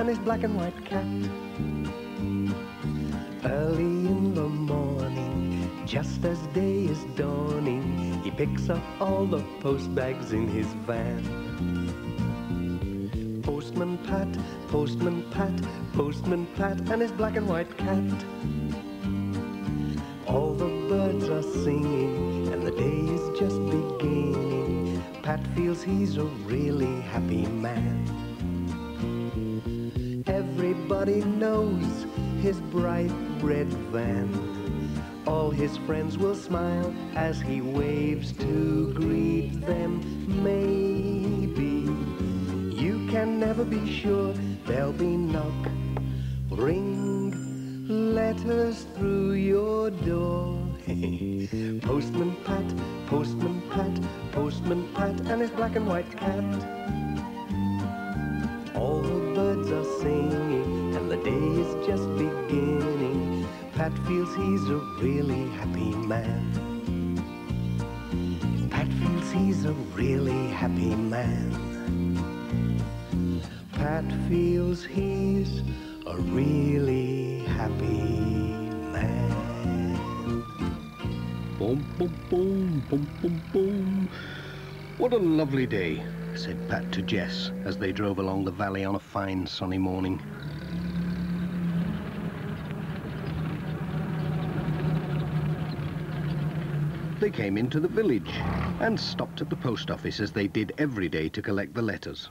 and his black and white cat. Early in the morning, just as day is dawning, he picks up all the post bags in his van. Postman Pat, Postman Pat, Postman Pat, and his black and white cat. All the birds are singing, and the day is just beginning. Pat feels he's a really happy man. Everybody knows his bright red van. All his friends will smile as he waves to greet them. Maybe you can never be sure. There'll be knock, ring, letters through your door. Postman Pat, Postman Pat, Postman Pat, and his black and white cat. All the birds are singing, and the day is just beginning. Pat feels he's a really happy man. Pat feels he's a really happy man. Pat feels he's a really happy man. Boom, boom, boom, boom, boom, boom. What a lovely day, said Pat to Jess as they drove along the valley on a fine sunny morning. They came into the village and stopped at the post office as they did every day to collect the letters.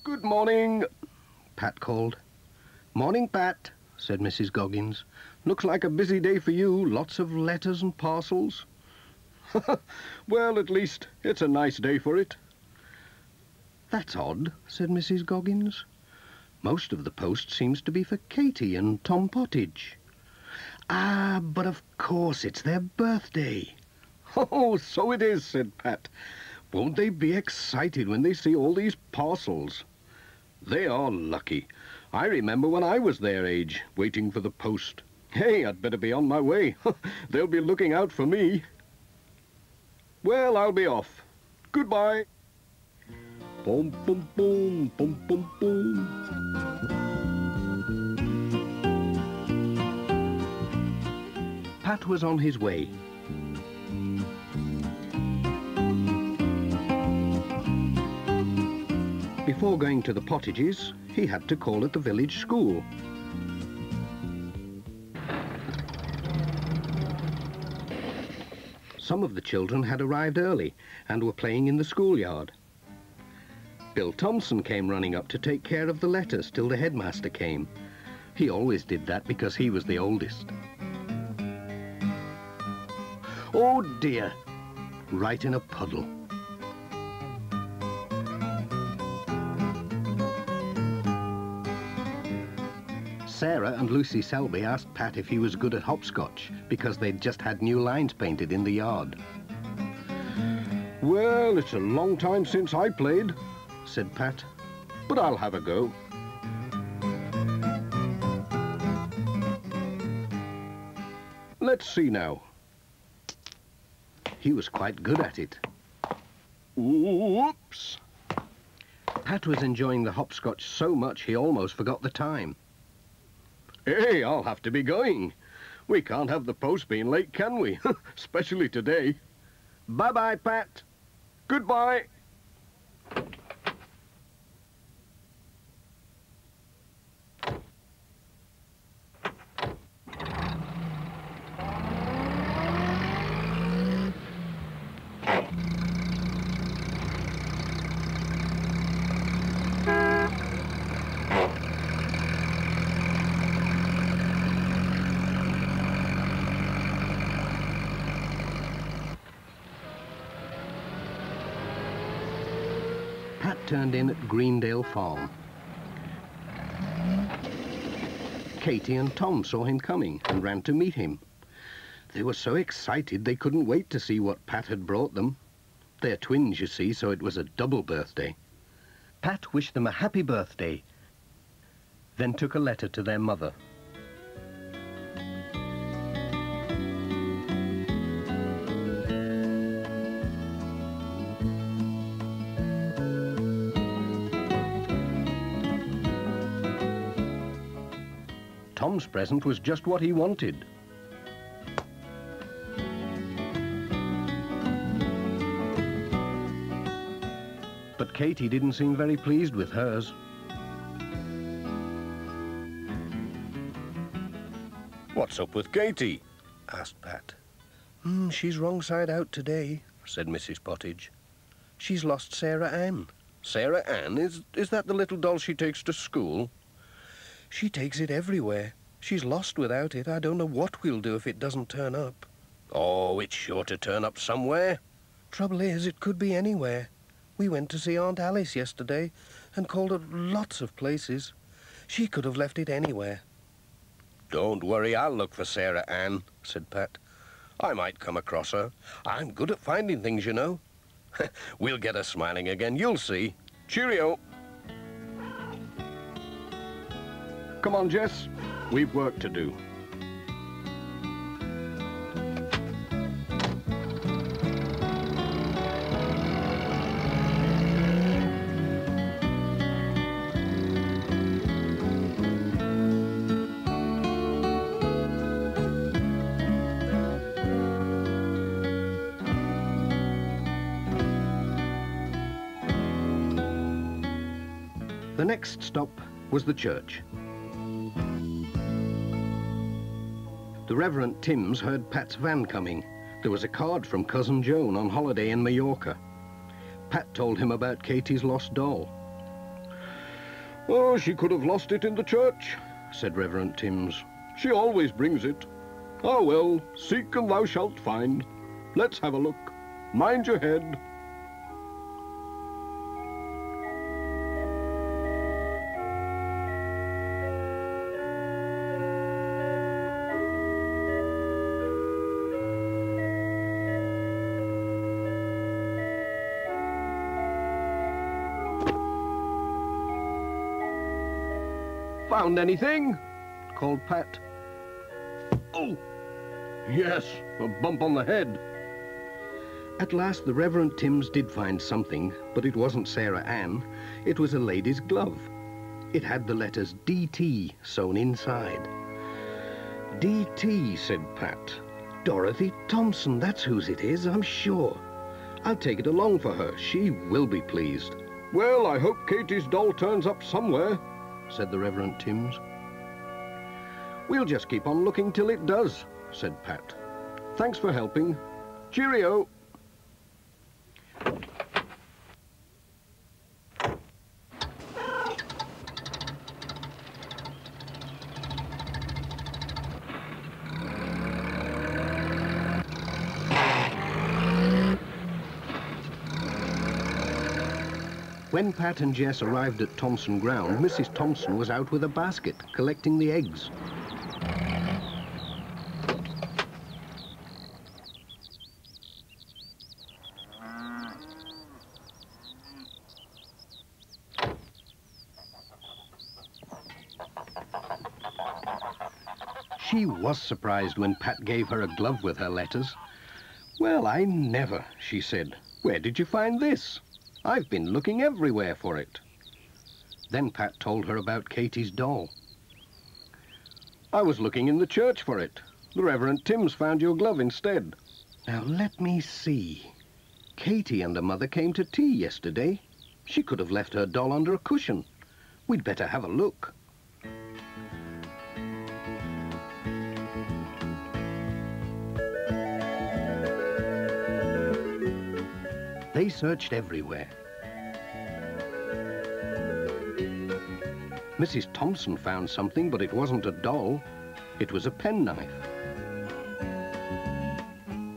Good morning, Pat called. Morning, Pat, said Mrs. Goggins. Looks like a busy day for you, lots of letters and parcels. Well, at least it's a nice day for it. That's odd, said Mrs. Goggins. Most of the post seems to be for Katie and Tom Pottage. Ah, but of course it's their birthday. Oh, so it is, said Pat. Won't they be excited when they see all these parcels? They are lucky. I remember when I was their age, waiting for the post. Hey, I'd better be on my way. They'll be looking out for me. Well, I'll be off. Goodbye. Boom, boom, boom, boom, boom, boom. Pat was on his way. Before going to the Pottages, he had to call at the village school. Some of the children had arrived early and were playing in the schoolyard. Bill Thompson came running up to take care of the letters till the headmaster came. He always did that because he was the oldest. Oh dear, right in a puddle. Sarah and Lucy Selby asked Pat if he was good at hopscotch because they'd just had new lines painted in the yard. Well, it's a long time since I played, said Pat, but I'll have a go. Let's see now. He was quite good at it. Whoops! Pat was enjoying the hopscotch so much he almost forgot the time. Hey, I'll have to be going. We can't have the post being late, can we? Especially today. Bye-bye, Pat. Goodbye. Pat turned in at Greendale Farm. Katie and Tom saw him coming and ran to meet him. They were so excited they couldn't wait to see what Pat had brought them. They're twins, you see, so it was a double birthday. Pat wished them a happy birthday, then took a letter to their mother. Tom's present was just what he wanted. But Katie didn't seem very pleased with hers. "What's up with Katie?" asked Pat. She's wrong side out today," said Mrs. Pottage. "She's lost Sarah Ann." "Sarah Ann? Is that the little doll she takes to school?" "She takes it everywhere. She's lost without it. I don't know what we'll do if it doesn't turn up." "Oh, it's sure to turn up somewhere." "Trouble is, it could be anywhere. We went to see Aunt Alice yesterday and called at lots of places. She could have left it anywhere." "Don't worry, I'll look for Sarah Ann," said Pat. "I might come across her. I'm good at finding things, you know." "We'll get her smiling again, you'll see. Cheerio." "Come on, Jess. We've work to do." The next stop was the church. The Reverend Timms heard Pat's van coming. There was a card from Cousin Joan on holiday in Mallorca. Pat told him about Katie's lost doll. "Oh, she could have lost it in the church," said Reverend Timms. "She always brings it. Ah, well, seek and thou shalt find. Let's have a look. Mind your head." "Found anything?" called Pat. "Oh, yes, a bump on the head." At last the Reverend Timms did find something, but it wasn't Sarah Ann. It was a lady's glove. It had the letters D.T. sewn inside. "D.T.," said Pat. "Dorothy Thompson, that's whose it is, I'm sure. I'll take it along for her. She will be pleased." "Well, I hope Katie's doll turns up somewhere," said the Reverend Timms. "We'll just keep on looking till it does," said Pat. "Thanks for helping. Cheerio." When Pat and Jess arrived at Thompson Ground, Mrs. Thompson was out with a basket, collecting the eggs. She was surprised when Pat gave her a glove with her letters. "Well, I never," she said. "Where did you find this? I've been looking everywhere for it." Then Pat told her about Katie's doll. "I was looking in the church for it. The Reverend Timms found your glove instead." "Now, let me see. Katie and her mother came to tea yesterday. She could have left her doll under a cushion. We'd better have a look." They searched everywhere. Mrs. Thompson found something, but it wasn't a doll. It was a penknife.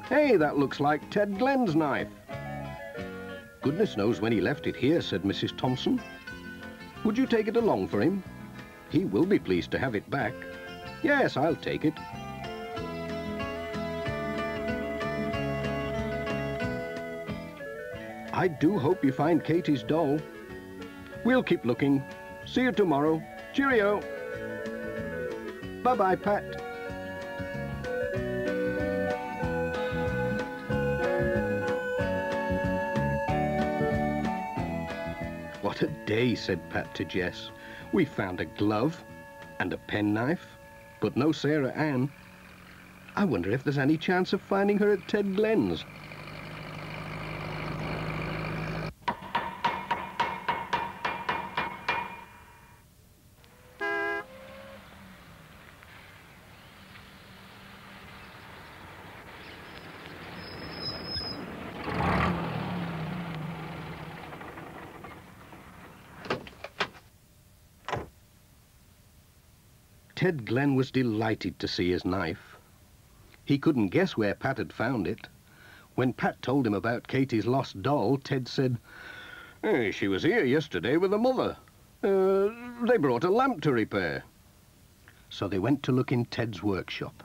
"Hey, that looks like Ted Glenn's knife." "Goodness knows when he left it here," said Mrs. Thompson. "Would you take it along for him? He will be pleased to have it back." "Yes, I'll take it." "I do hope you find Katie's doll. We'll keep looking. See you tomorrow. Cheerio." "Bye-bye, Pat." "What a day," said Pat to Jess. "We found a glove and a penknife but no Sarah Ann. I wonder if there's any chance of finding her at Ted Glen's. Ted Glen was delighted to see his knife. He couldn't guess where Pat had found it. When Pat told him about Katie's lost doll, Ted said, "Hey, she was here yesterday with her mother. They brought a lamp to repair." So they went to look in Ted's workshop.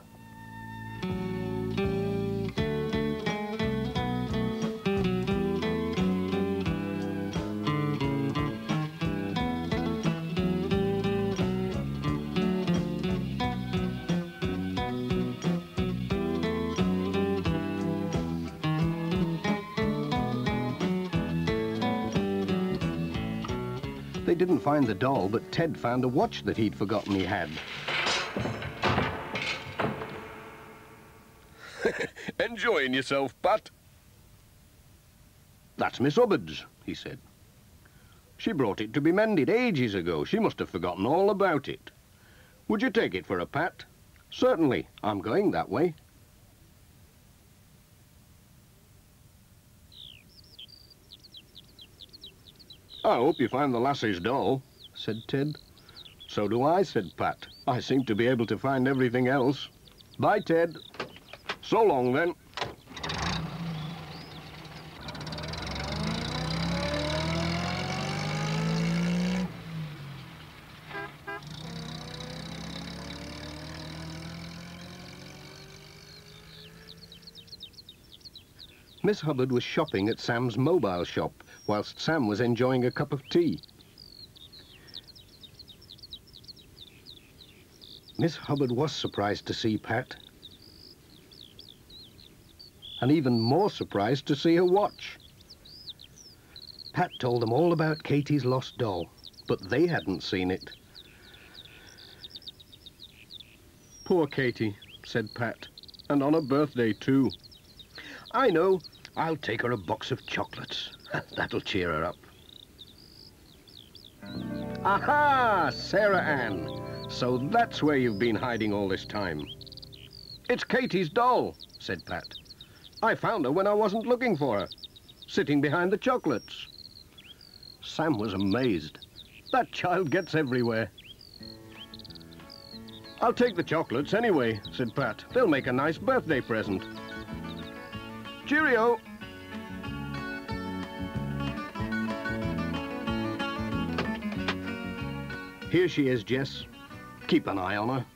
They didn't find the doll, but Ted found a watch that he'd forgotten he had. Enjoying yourself, Pat? "That's Miss Hubbard's," he said. "She brought it to be mended ages ago. She must have forgotten all about it. Would you take it for a Pat?" "Certainly. I'm going that way." "I hope you find the lassie's doll," said Ted. "So do I," said Pat. "I seem to be able to find everything else. Bye, Ted. So long, then." Miss Hubbard was shopping at Sam's mobile shop, whilst Sam was enjoying a cup of tea. Miss Hubbard was surprised to see Pat, and even more surprised to see her watch. Pat told them all about Katie's lost doll, but they hadn't seen it. "Poor Katie," said Pat, "and on her birthday too." "I know. I'll take her a box of chocolates. That'll cheer her up." "Aha! Sarah Ann. So that's where you've been hiding all this time." "It's Katie's doll," said Pat. "I found her when I wasn't looking for her, sitting behind the chocolates." Sam was amazed. That child gets everywhere. "I'll take the chocolates anyway," said Pat. "They'll make a nice birthday present." "Cheerio." "Here she is, Jess. Keep an eye on her."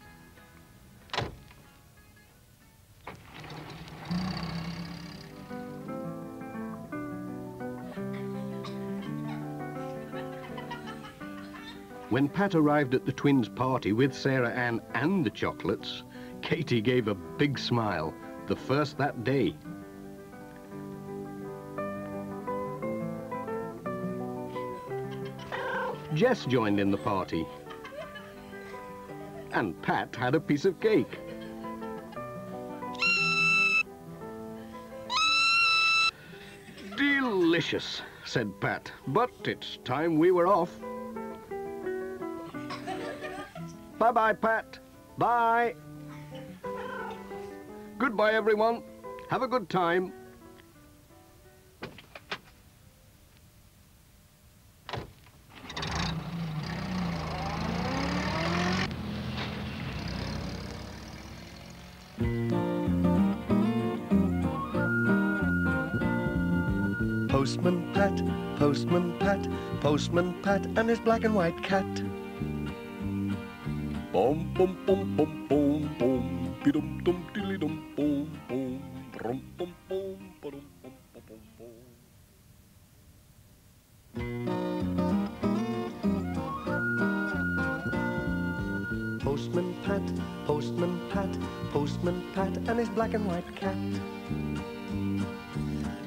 When Pat arrived at the twins' party with Sarah Ann and the chocolates, Katie gave a big smile, the first that day. Jess joined in the party, and Pat had a piece of cake. "Delicious," said Pat, "but it's time we were off." "Bye-bye, Pat. Bye." "Goodbye, everyone. Have a good time." Postman Pat, Postman Pat, Postman Pat and his black and white cat. Bum bum bum bum bum bum, bidum dum dilly dum bum bum, brum bum bum bum bum bum bum. Postman Pat, Postman Pat, Postman Pat and his black and white cat.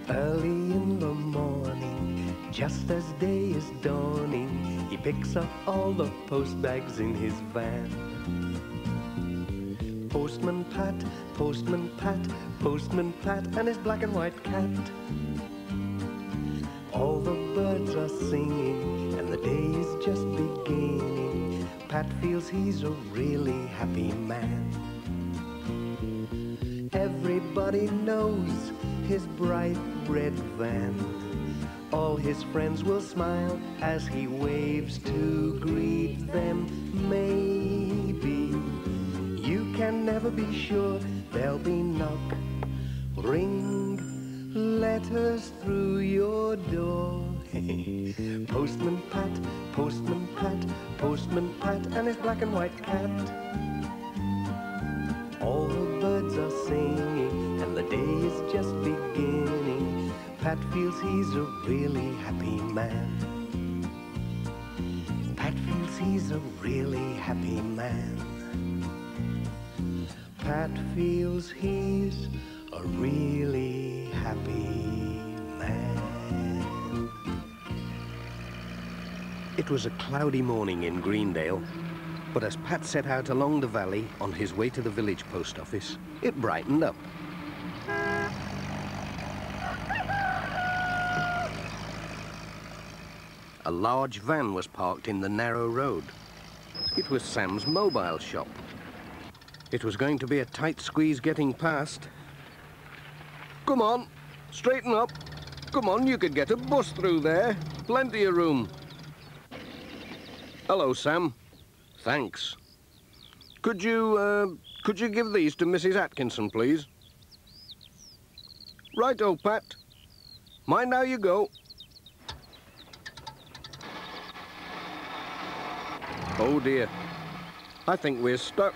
Early in the morning, just as day is dawning, he picks up all the post bags in his van. Postman Pat, Postman Pat, Postman Pat, and his black and white cat. All the birds are singing, and the day is just beginning. Pat feels he's a really happy man. Everybody knows his bright red van. All his friends will smile as he waves to greet them. Maybe you can never be sure. There'll be knock, ring, letters through your door. Postman Pat, Postman Pat, Postman Pat, and his black and white cat. All the birds are singing, and the day is just beginning. Pat feels he's a really happy man. Pat feels he's a really happy man. Pat feels he's a really happy man. It was a cloudy morning in Greendale, but as Pat set out along the valley on his way to the village post office, it brightened up. A large van was parked in the narrow road. It was Sam's mobile shop. It was going to be a tight squeeze getting past. Come on, straighten up. Come on, you could get a bus through there. Plenty of room. Hello, Sam. Thanks. Could you give these to Mrs. Atkinson, please? Righto, Pat. Mind how you go. Oh dear, I think we're stuck.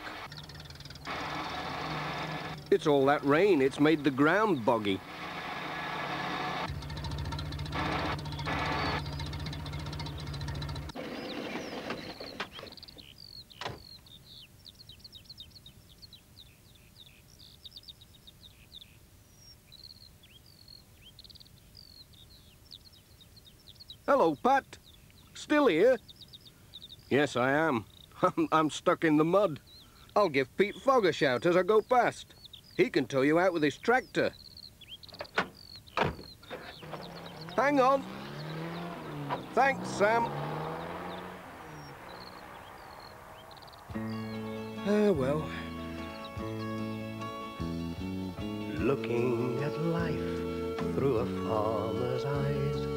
It's all that rain, it's made the ground boggy. Hello, Pat. Still here? Yes, I am. I'm stuck in the mud. I'll give Pete Fogg a shout as I go past. He can tow you out with his tractor. Hang on. Thanks, Sam. Well. Looking at life through a farmer's eyes,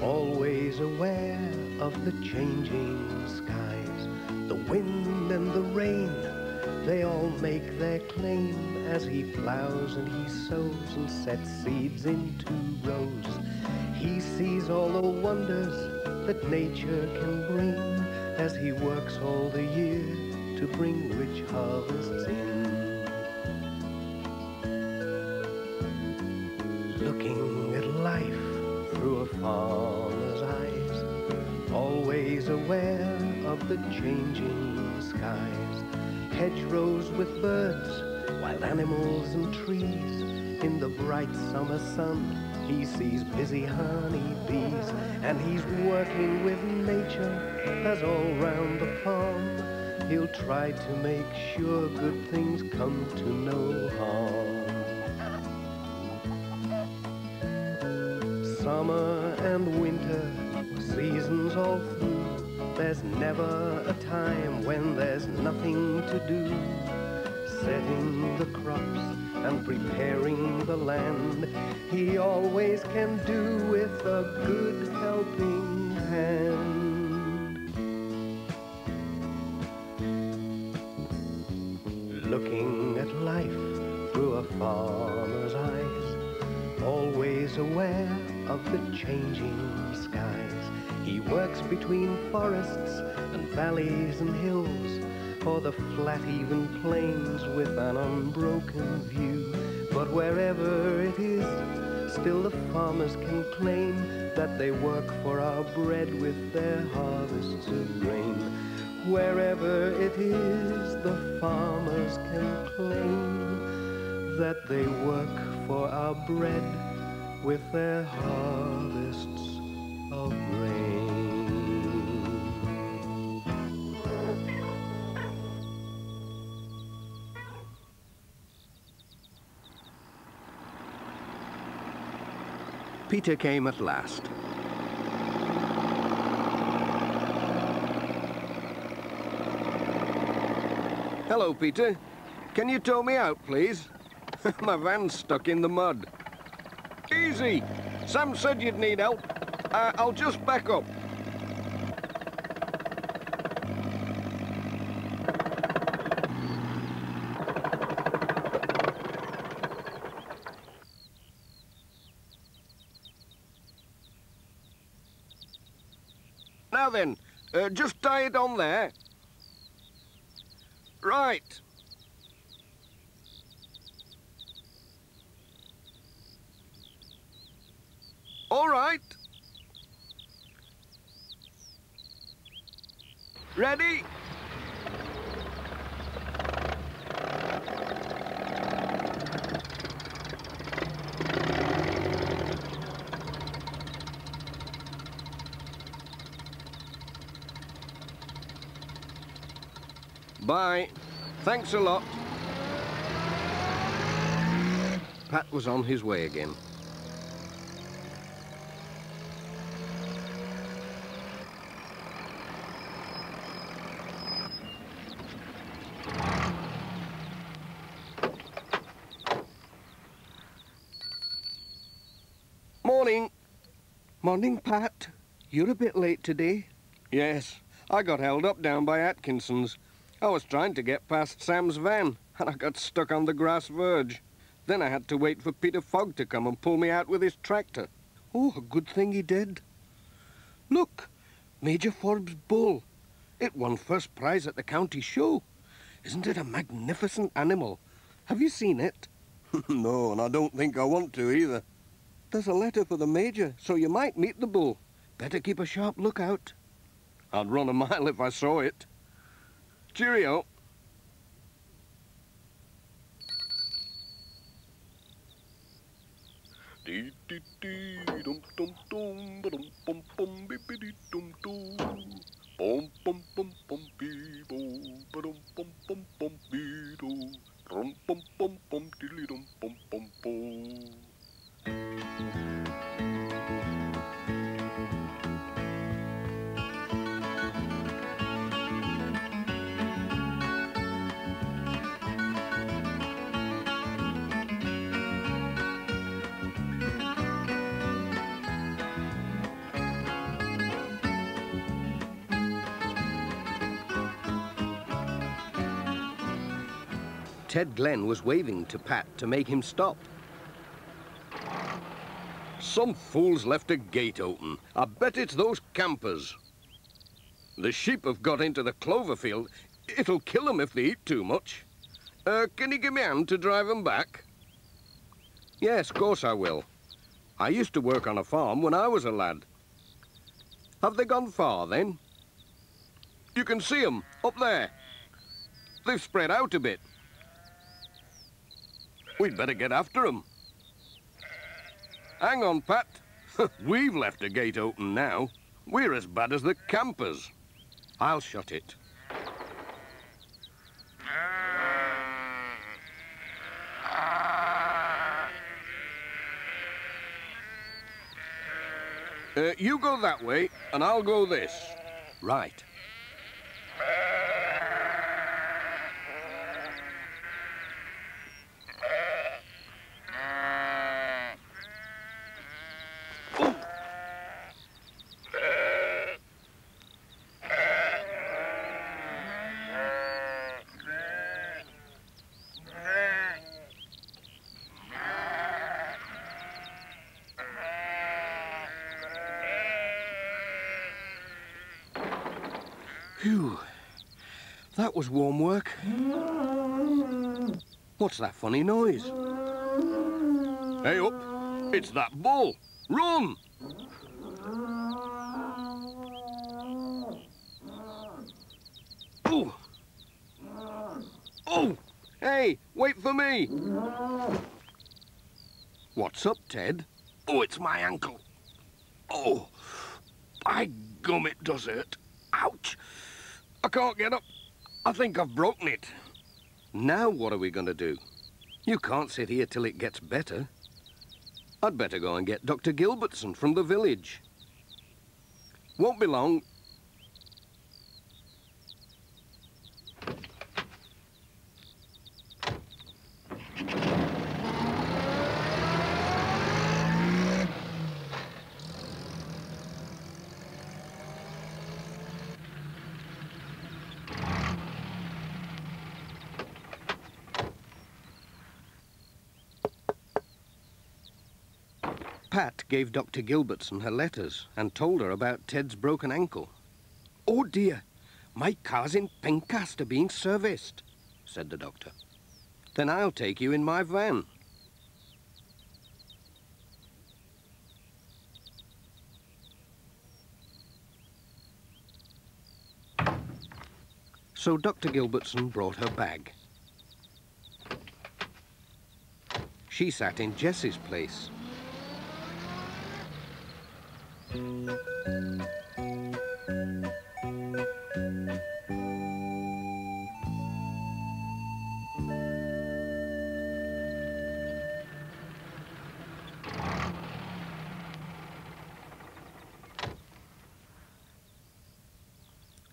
always aware of the changing skies. The wind and the rain, they all make their claim as he plows and he sows and sets seeds into rows. He sees all the wonders that nature can bring as he works all the year to bring rich harvests in. Looking at life through a farmer's eyes, always aware of the changing skies. Hedgerows with birds, wild animals and trees. In the bright summer sun, he sees busy honeybees, and he's working with nature as all round the farm he'll try to make sure good things come to no harm. Summer and winter, seasons all through, there's never a time when there's nothing to do. Setting the crops and preparing the land, he always can do with a good helping hand. Looking at life through a farmer's eyes, always aware of the changing skies. He works between forests and valleys and hills, for the flat even plains with an unbroken view. But wherever it is, still the farmers can claim that they work for our bread with their harvests of grain. Wherever it is, the farmers can claim that they work for our bread with their harvests of grain. Peter came at last. Hello, Peter. Can you tow me out, please? My van's stuck in the mud. Easy! Sam said you'd need help. I'll just back up. Now then, just tie it on there. Right. All right. Ready? Bye. Thanks a lot. Pat was on his way again. Morning. Morning, Pat. You're a bit late today. Yes, I got held up down by Atkinson's. I was trying to get past Sam's van, and I got stuck on the grass verge. Then I had to wait for Peter Fogg to come and pull me out with his tractor. Oh, a good thing he did. Look, Major Forbes' bull. It won first prize at the county show. Isn't it a magnificent animal? Have you seen it? No, and I don't think I want to either. There's a letter for the Major, so you might meet the bull. Better keep a sharp lookout. I'd run a mile if I saw it. Cheerio. Dee dee dee dum dum dum ba dum bum bum bee bee dee dum dum bum bum bum bum bee bo ba dum bum bum bee do rum bum diddly dum bum bo. Ted Glenn was waving to Pat to make him stop. Some fool's left a gate open. I bet it's those campers. The sheep have got into the clover field. It'll kill them if they eat too much. Can you give me a hand to drive them back? Yes, of course I will. I used to work on a farm when I was a lad. Have they gone far, then? You can see them, up there. They've spread out a bit. We'd better get after them. Hang on, Pat. We've left a gate open now. We're as bad as the campers. I'll shut it. You go that way, and I'll go this. Right. Phew, that was warm work. What's that funny noise? Hey up, it's that bull. Run! Oh! Oh! Hey, wait for me! What's up, Ted? Oh, it's my ankle. Oh, by gum, it does hurt. Ouch! I can't get up. I think I've broken it. Now what are we going to do? You can't sit here till it gets better. I'd better go and get Dr. Gilbertson from the village. Won't be long. Pat gave Dr. Gilbertson her letters and told her about Ted's broken ankle. "Oh dear, my car's in Pencaster being serviced," said the doctor. "Then I'll take you in my van." So Dr. Gilbertson brought her bag. She sat in Jess's place.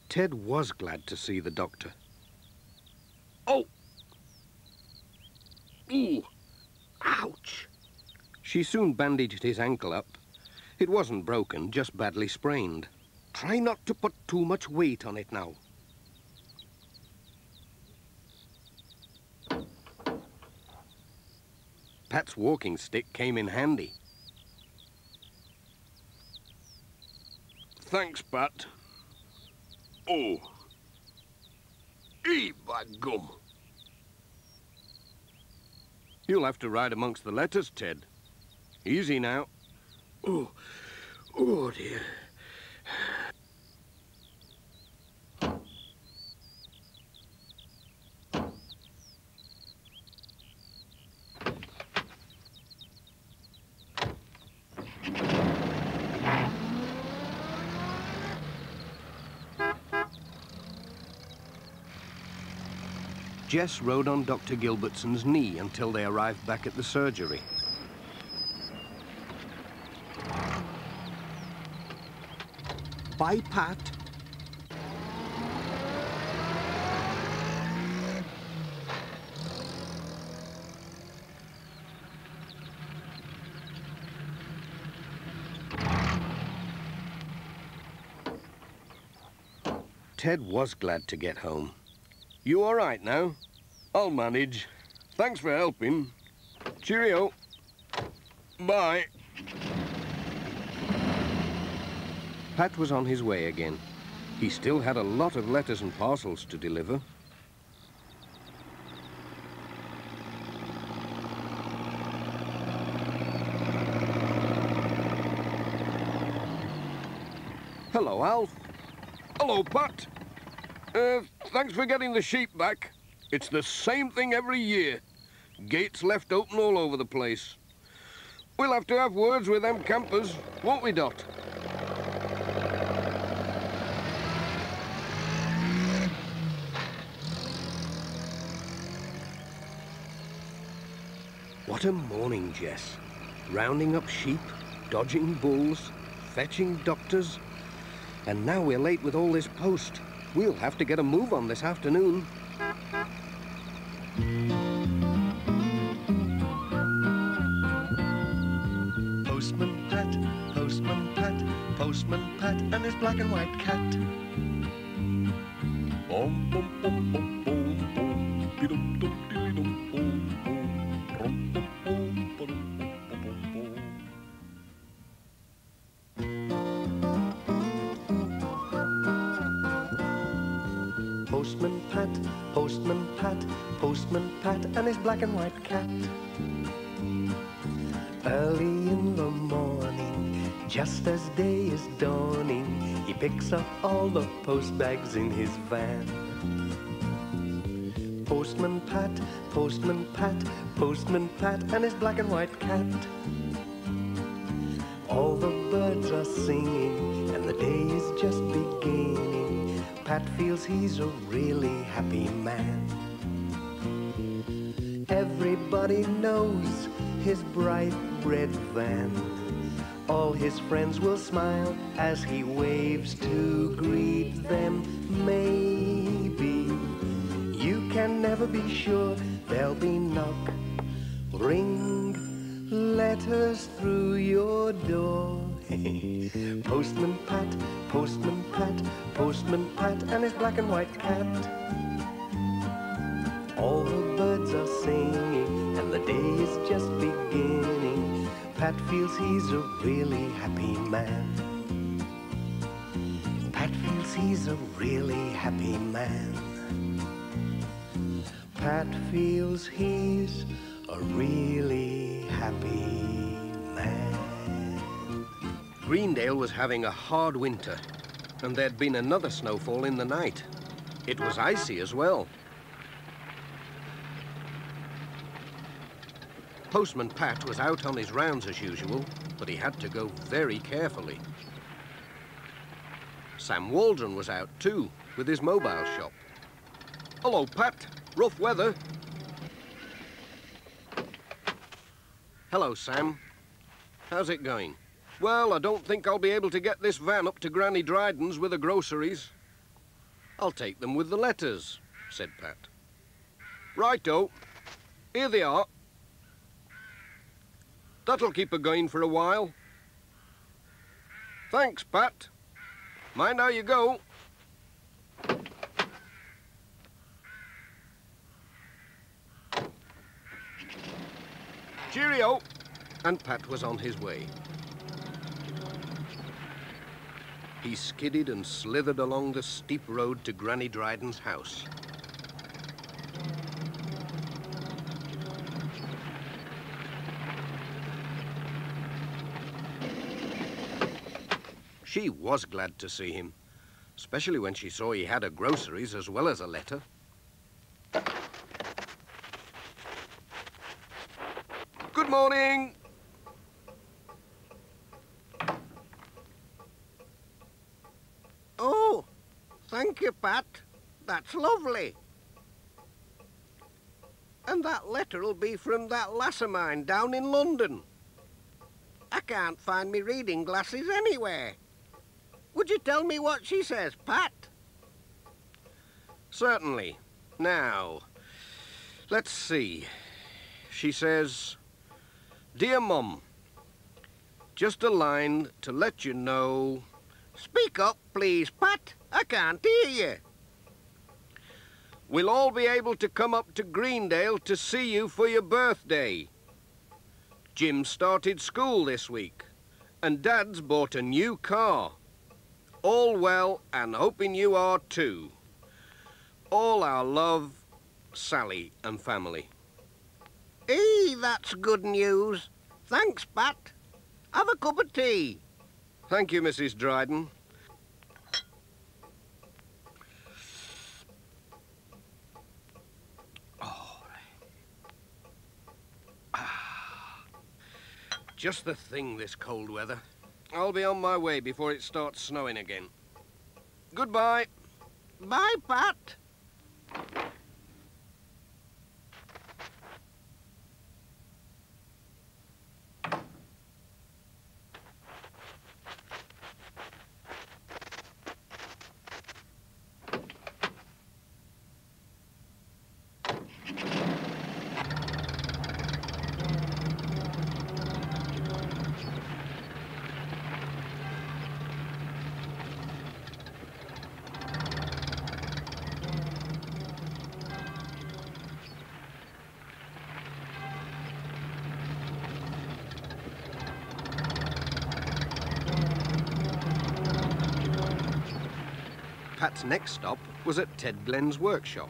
Ted was glad to see the doctor. "Oh! Ooh! Ouch!" She soon bandaged his ankle up. It wasn't broken, just badly sprained. "Try not to put too much weight on it now." Pat's walking stick came in handy. "Thanks, Pat." "Oh. By gum." "You'll have to ride amongst the letters, Ted. Easy now." "Oh. Oh, dear." Jess rode on Dr. Gilbertson's knee until they arrived back at the surgery. "Bye, Pat." Ted was glad to get home. "You all right now?" "I'll manage. Thanks for helping. Cheerio. Bye." Pat was on his way again. He still had a lot of letters and parcels to deliver. "Hello, Alf." "Hello, Pat. Thanks for getting the sheep back. It's the same thing every year. Gates left open all over the place. We'll have to have words with them campers, won't we, Dot?" What a morning, Jess. Rounding up sheep, dodging bulls, fetching doctors. And now we're late with all this post. We'll have to get a move on this afternoon. Postman Pat, Postman Pat, Postman Pat and his black and white cat. Bum bum bum bum bum bum. Be-dum dum dilly dum bum bum. Rum bum bum ba-dum bum bum bum. Postman Pat, Postman Pat, Postman Pat and his black and white cat. Early in the morning, just as day is dawning, he picks up all the post bags in his van. Postman Pat, Postman Pat, Postman Pat and his black and white cat. All the birds are singing and the day is just beginning. Pat feels he's a really happy man. Everybody knows his bright red van. All his friends will smile as he waves to greet them. Maybe you can never be sure. There'll be knock, ring, letters through your door. Postman Pat, Postman Pat, Postman Pat, and his black and white cat. All the birds are singing, and the day is just beginning. Pat feels he's a really happy man. Pat feels he's a really happy man. Pat feels he's a really happy man. Greendale was having a hard winter, and there'd been another snowfall in the night. It was icy as well. Postman Pat was out on his rounds as usual, but he had to go very carefully. Sam Waldron was out too, with his mobile shop. Hello, Pat. Rough weather. Hello, Sam. How's it going? Well, I don't think I'll be able to get this van up to Granny Dryden's with the groceries. I'll take them with the letters, said Pat. Righto. Here they are. That'll keep her going for a while. Thanks, Pat. Mind how you go. Cheerio. And Pat was on his way. He skidded and slithered along the steep road to Granny Dryden's house. She was glad to see him, especially when she saw he had her groceries as well as a letter. Good morning. Oh, thank you, Pat. That's lovely. And that letter'll be from that lass of mine down in London. I can't find me reading glasses anywhere. Would you tell me what she says, Pat? Certainly. Now, let's see. She says, Dear Mum, just a line to let you know... Speak up, please, Pat. I can't hear you. We'll all be able to come up to Greendale to see you for your birthday. Jim started school this week, and Dad's bought a new car. All well, and hoping you are too. All our love, Sally and family. Hey, that's good news. Thanks, Pat. Have a cup of tea. Thank you, Mrs. Dryden. Oh. Just the thing, this cold weather. I'll be on my way before it starts snowing again. Goodbye. Bye, Pat. Pat's next stop was at Ted Glenn's workshop.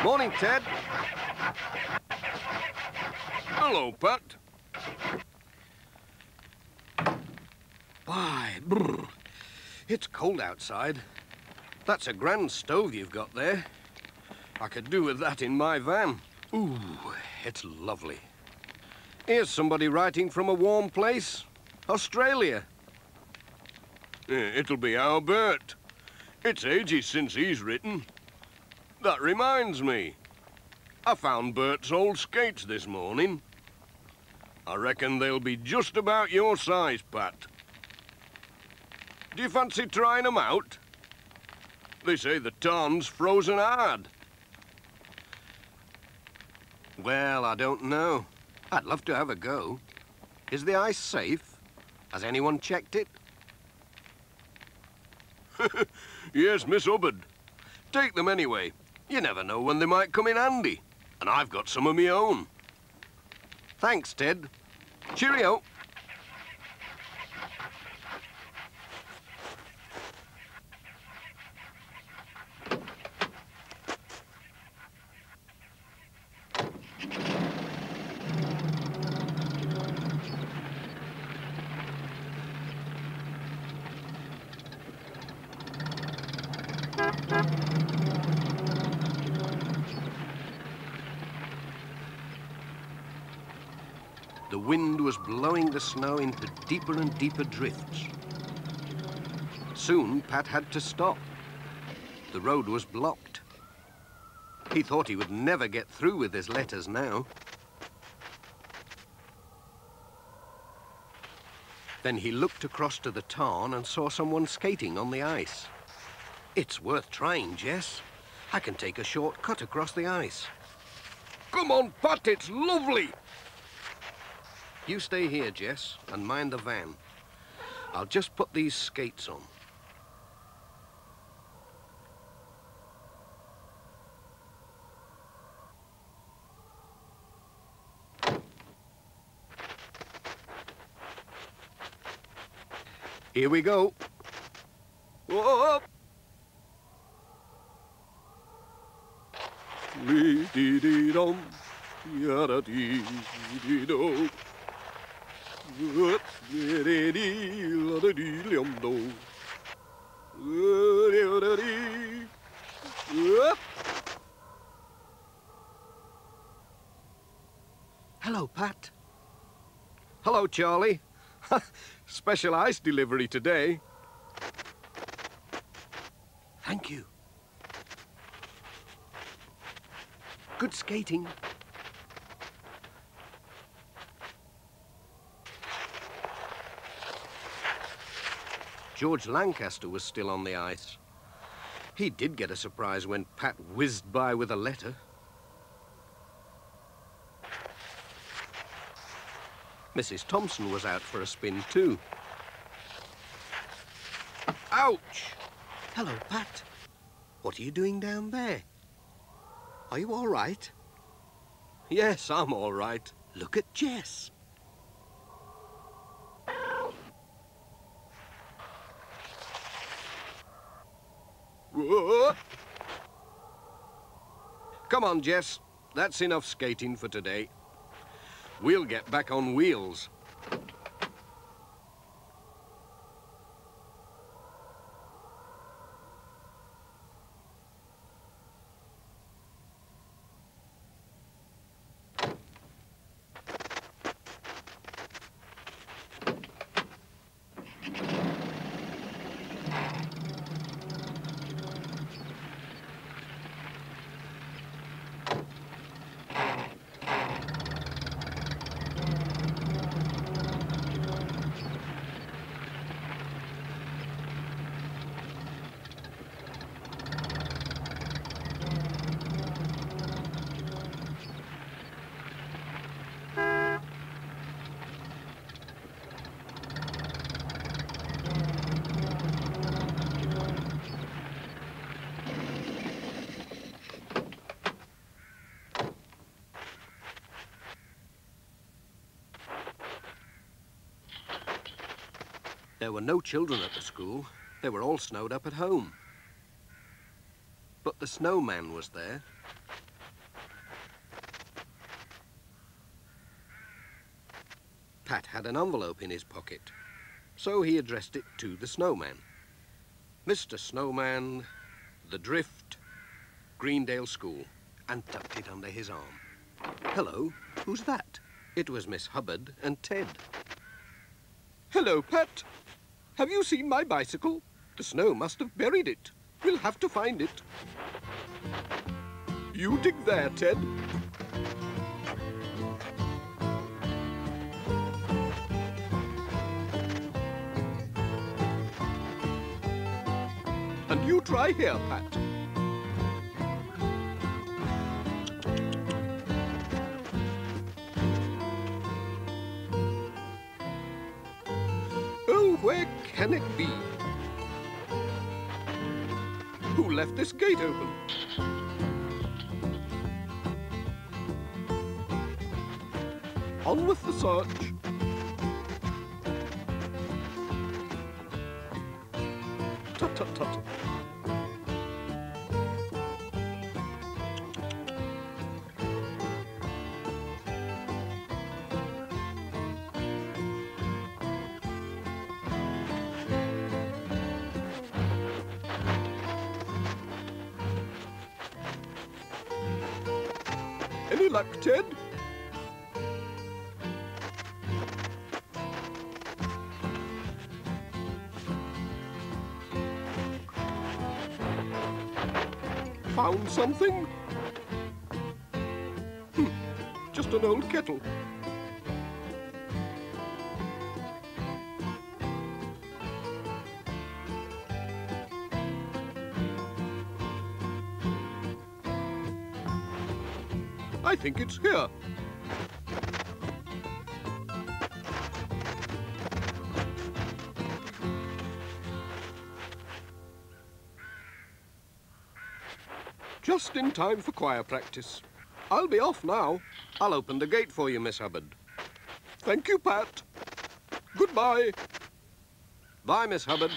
Morning, Ted. Hello, Pat. Why, brr, it's cold outside. That's a grand stove you've got there. I could do with that in my van. Ooh, it's lovely. Here's somebody writing from a warm place. Australia. It'll be our Bert. It's ages since he's written. That reminds me. I found Bert's old skates this morning. I reckon they'll be just about your size, Pat. Do you fancy trying them out? They say the tarn's frozen hard. Well, I don't know. I'd love to have a go. Is the ice safe? Has anyone checked it? Yes, Miss Hubbard. Take them anyway. You never know when they might come in handy. And I've got some of my own. Thanks, Ted. Cheerio. The wind was blowing the snow into deeper and deeper drifts. Soon, Pat had to stop. The road was blocked. He thought he would never get through with his letters now. Then he looked across to the tarn and saw someone skating on the ice. It's worth trying, Jess. I can take a short cut across the ice. Come on, Pat, it's lovely! You stay here, Jess, and mind the van. I'll just put these skates on. Here we go. Whoa! Dee-dee-dee-dum, yada-dee-dee-do. Hello, Pat. Hello, Charlie. Special ice delivery today. Thank you. Good skating. George Lancaster was still on the ice. He did get a surprise when Pat whizzed by with a letter. Mrs. Thompson was out for a spin too. Ouch! Hello, Pat. What are you doing down there? Are you all right? Yes, I'm all right. Look at Jess. Whoa. Come on, Jess. That's enough skating for today. We'll get back on wheels. There were no children at the school. They were all snowed up at home. But the snowman was there. Pat had an envelope in his pocket, so he addressed it to the snowman. Mr. Snowman, The Drift, Greendale School, and tucked it under his arm. Hello, who's that? It was Miss Hubbard and Ted. Hello, Pat. Have you seen my bicycle? The snow must have buried it. We'll have to find it. You dig there, Ted. And you try here, Pat. Oh, where can it be? Who left this gate open? On with the search. Tut, tut, tut. Any luck, Ted? Found something? Just an old kettle. I think it's here. Just in time for choir practice. I'll be off now. I'll open the gate for you, Miss Hubbard. Thank you, Pat. Goodbye. Bye, Miss Hubbard.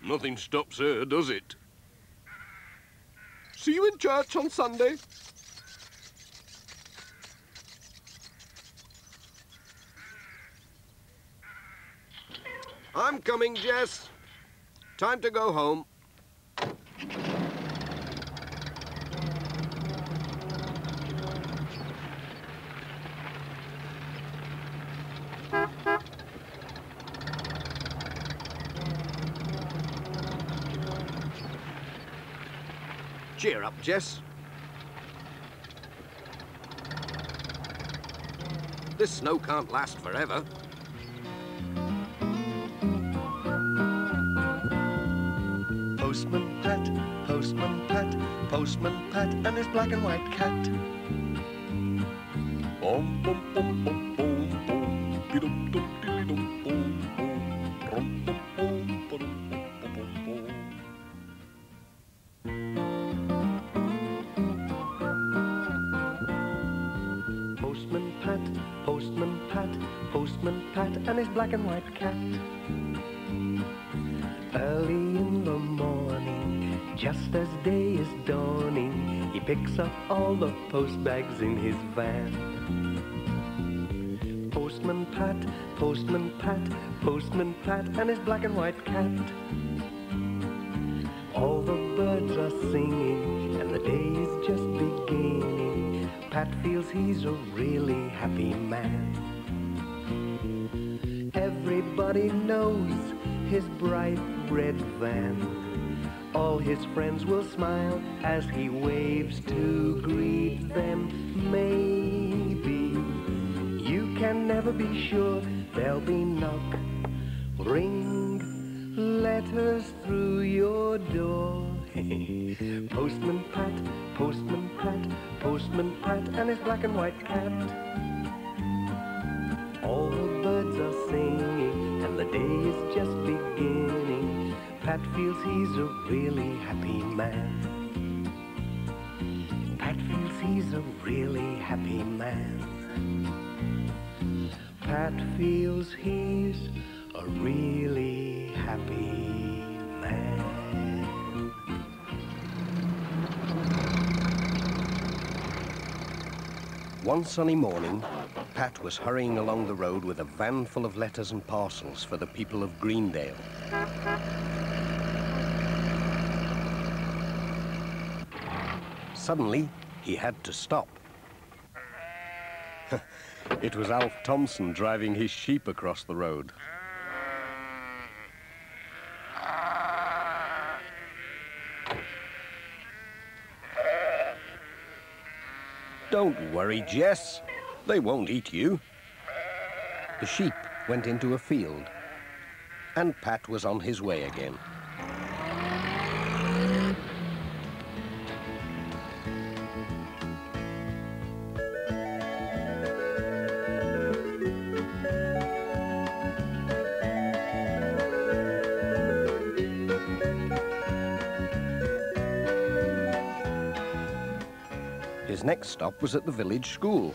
Nothing stops her, does it? See you in church on Sunday. I'm coming, Jess. Time to go home. Cheer up, Jess. This snow can't last forever. Postman Pat, Postman Pat, Postman Pat, and his black and white cat. Bom bom bom bom bom bom, dee-dum dum dee-dum bom bom, bom bom bom ba-dum bom bom bom. Postman Pat, Postman Pat, Postman Pat, and his black and white cat. Early in the morning, just as day is dawning, he picks up all the post bags in his van. Postman Pat, Postman Pat, Postman Pat, and his black and white cat. All the birds are singing, and the day is just beginning. Pat feels he's a really happy man. Everybody knows his bright red van. All his friends will smile as he waves to greet them. Maybe you can never be sure. There'll be knock, ring, letters through your door. Postman Pat, Postman Pat, Postman Pat, and his black and white cat. All the birds are singing, and the day is just beginning. Pat feels he's a really happy man. Pat feels he's a really happy man. Pat feels he's a really happy man. One sunny morning, Pat was hurrying along the road with a van full of letters and parcels for the people of Greendale. Suddenly, he had to stop. It was Alf Thompson driving his sheep across the road. Don't worry, Jess. They won't eat you. The sheep went into a field, and Pat was on his way again. His next stop was at the village school.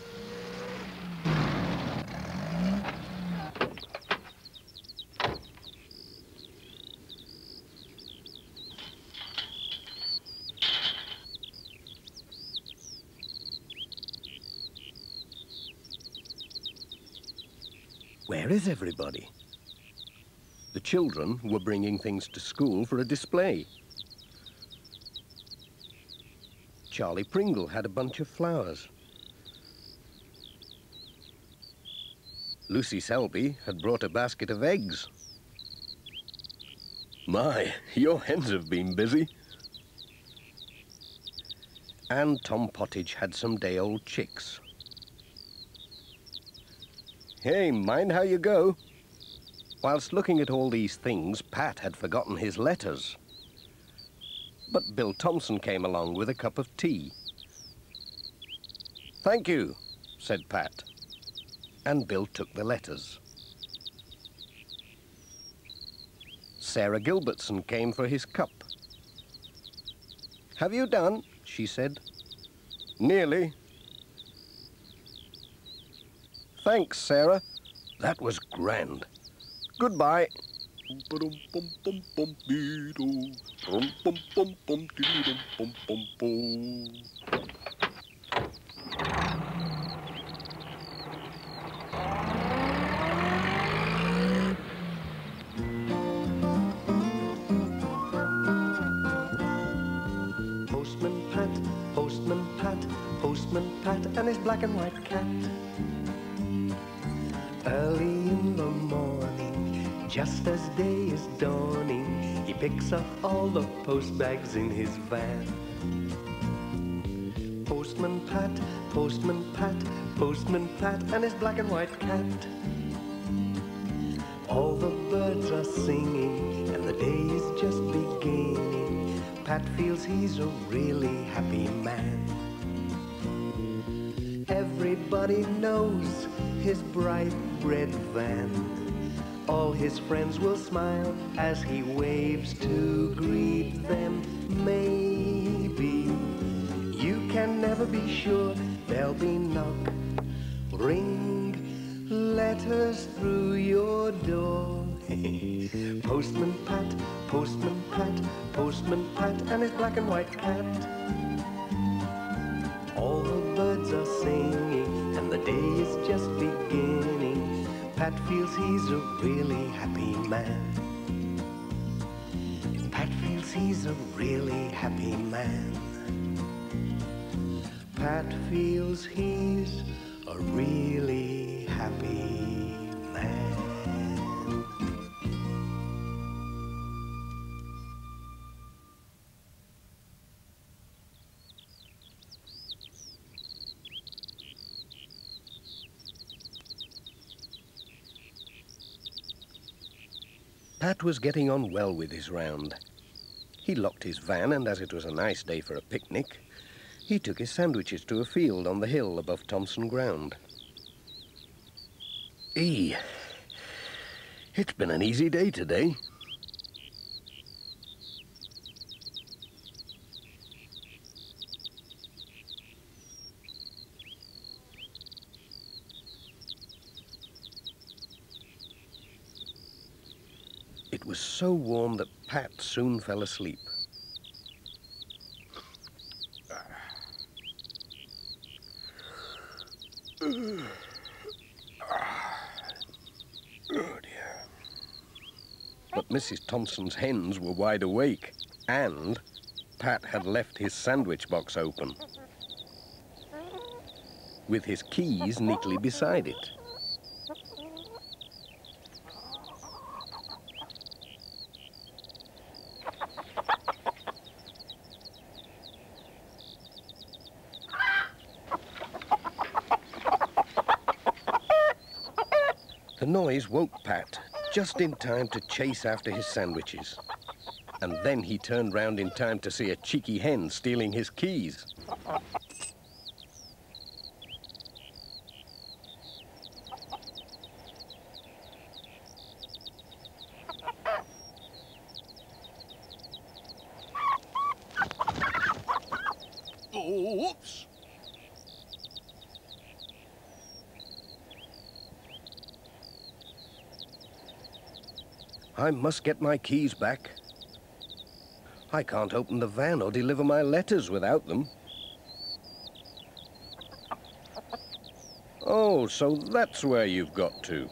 Where is everybody? The children were bringing things to school for a display. Charlie Pringle had a bunch of flowers. Lucy Selby had brought a basket of eggs. My, your hens have been busy. And Tom Pottage had some day-old chicks. Hey, mind how you go. Whilst looking at all these things, Pat had forgotten his letters. But Bill Thompson came along with a cup of tea. Thank you, said Pat. And Bill took the letters. Sarah Gilbertson came for his cup. Have you done? She said. Nearly. Thanks, Sarah. That was grand. Goodbye. Postman Pat, Postman Pat, Postman Pat, and his black and white cat. Early in the morning, just as day is dawning, he picks up all the post bags in his van. Postman Pat, Postman Pat, Postman Pat, and his black and white cat. All the birds are singing, and the day is just beginning. Pat feels he's a really happy man. Everybody knows his bright red van. All his friends will smile as he waves to greet them. Maybe you can never be sure. There'll be knock, ring, letters through your door. Postman Pat, Postman Pat, Postman Pat, and his black and white cat. All the birds are singing, and the day is just beginning. Pat feels he's a really happy man. Pat feels he's a really happy man. Pat feels he's a really happy man. Pat was getting on well with his round. He locked his van, and as it was a nice day for a picnic, he took his sandwiches to a field on the hill above Thompson Ground. It's been an easy day today. It was so warm that Pat soon fell asleep. Oh dear. But Mrs. Thompson's hens were wide awake, and Pat had left his sandwich box open, with his keys neatly beside it. The noise woke Pat just in time to chase after his sandwiches. And then he turned round in time to see a cheeky hen stealing his keys. Oh, oops. I must get my keys back. I can't open the van or deliver my letters without them. Oh, so that's where you've got to.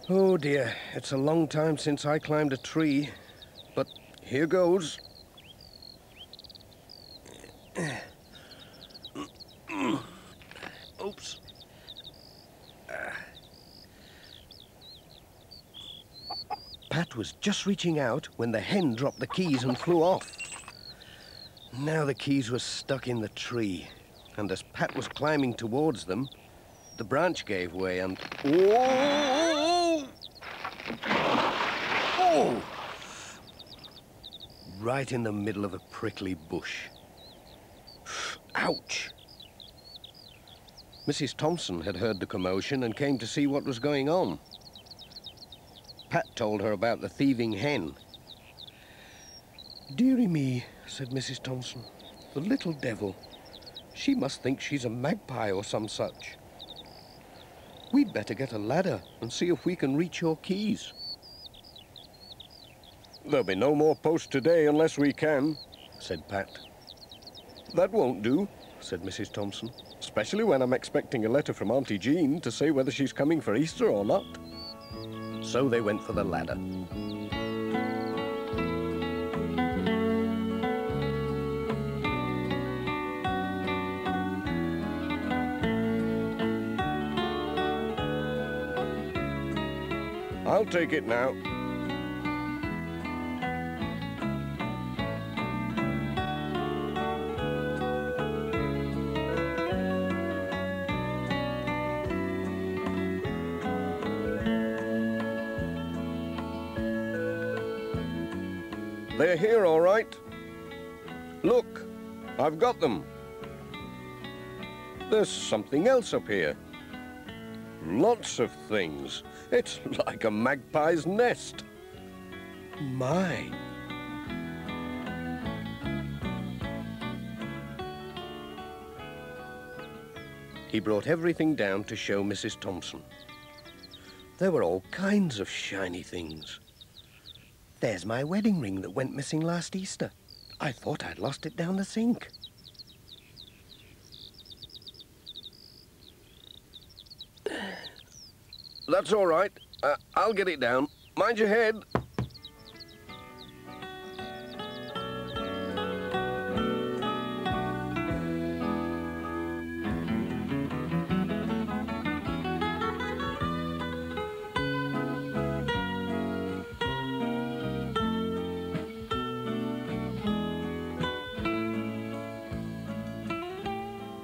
Oh dear, it's a long time since I climbed a tree, but here goes. Oops. Pat was just reaching out when the hen dropped the keys and flew off. Now the keys were stuck in the tree, and as Pat was climbing towards them, the branch gave way and... Whoa! Oh! Right in the middle of a prickly bush. Ouch! Mrs. Thompson had heard the commotion and came to see what was going on. Pat told her about the thieving hen. "Dearie me," said Mrs. Thompson, "the little devil. She must think she's a magpie or some such. We'd better get a ladder and see if we can reach your keys." There'll be no more post today unless we can, said Pat. That won't do, said Mrs. Thompson. especially when I'm expecting a letter from Auntie Jean to say whether she's coming for Easter or not. So they went for the ladder. I'll take it now. They're here, all right. Look, I've got them. There's something else up here. Lots of things. It's like a magpie's nest. My. He brought everything down to show Mrs. Thompson. There were all kinds of shiny things. There's my wedding ring that went missing last Easter. I thought I'd lost it down the sink. That's all right. I'll get it down. Mind your head.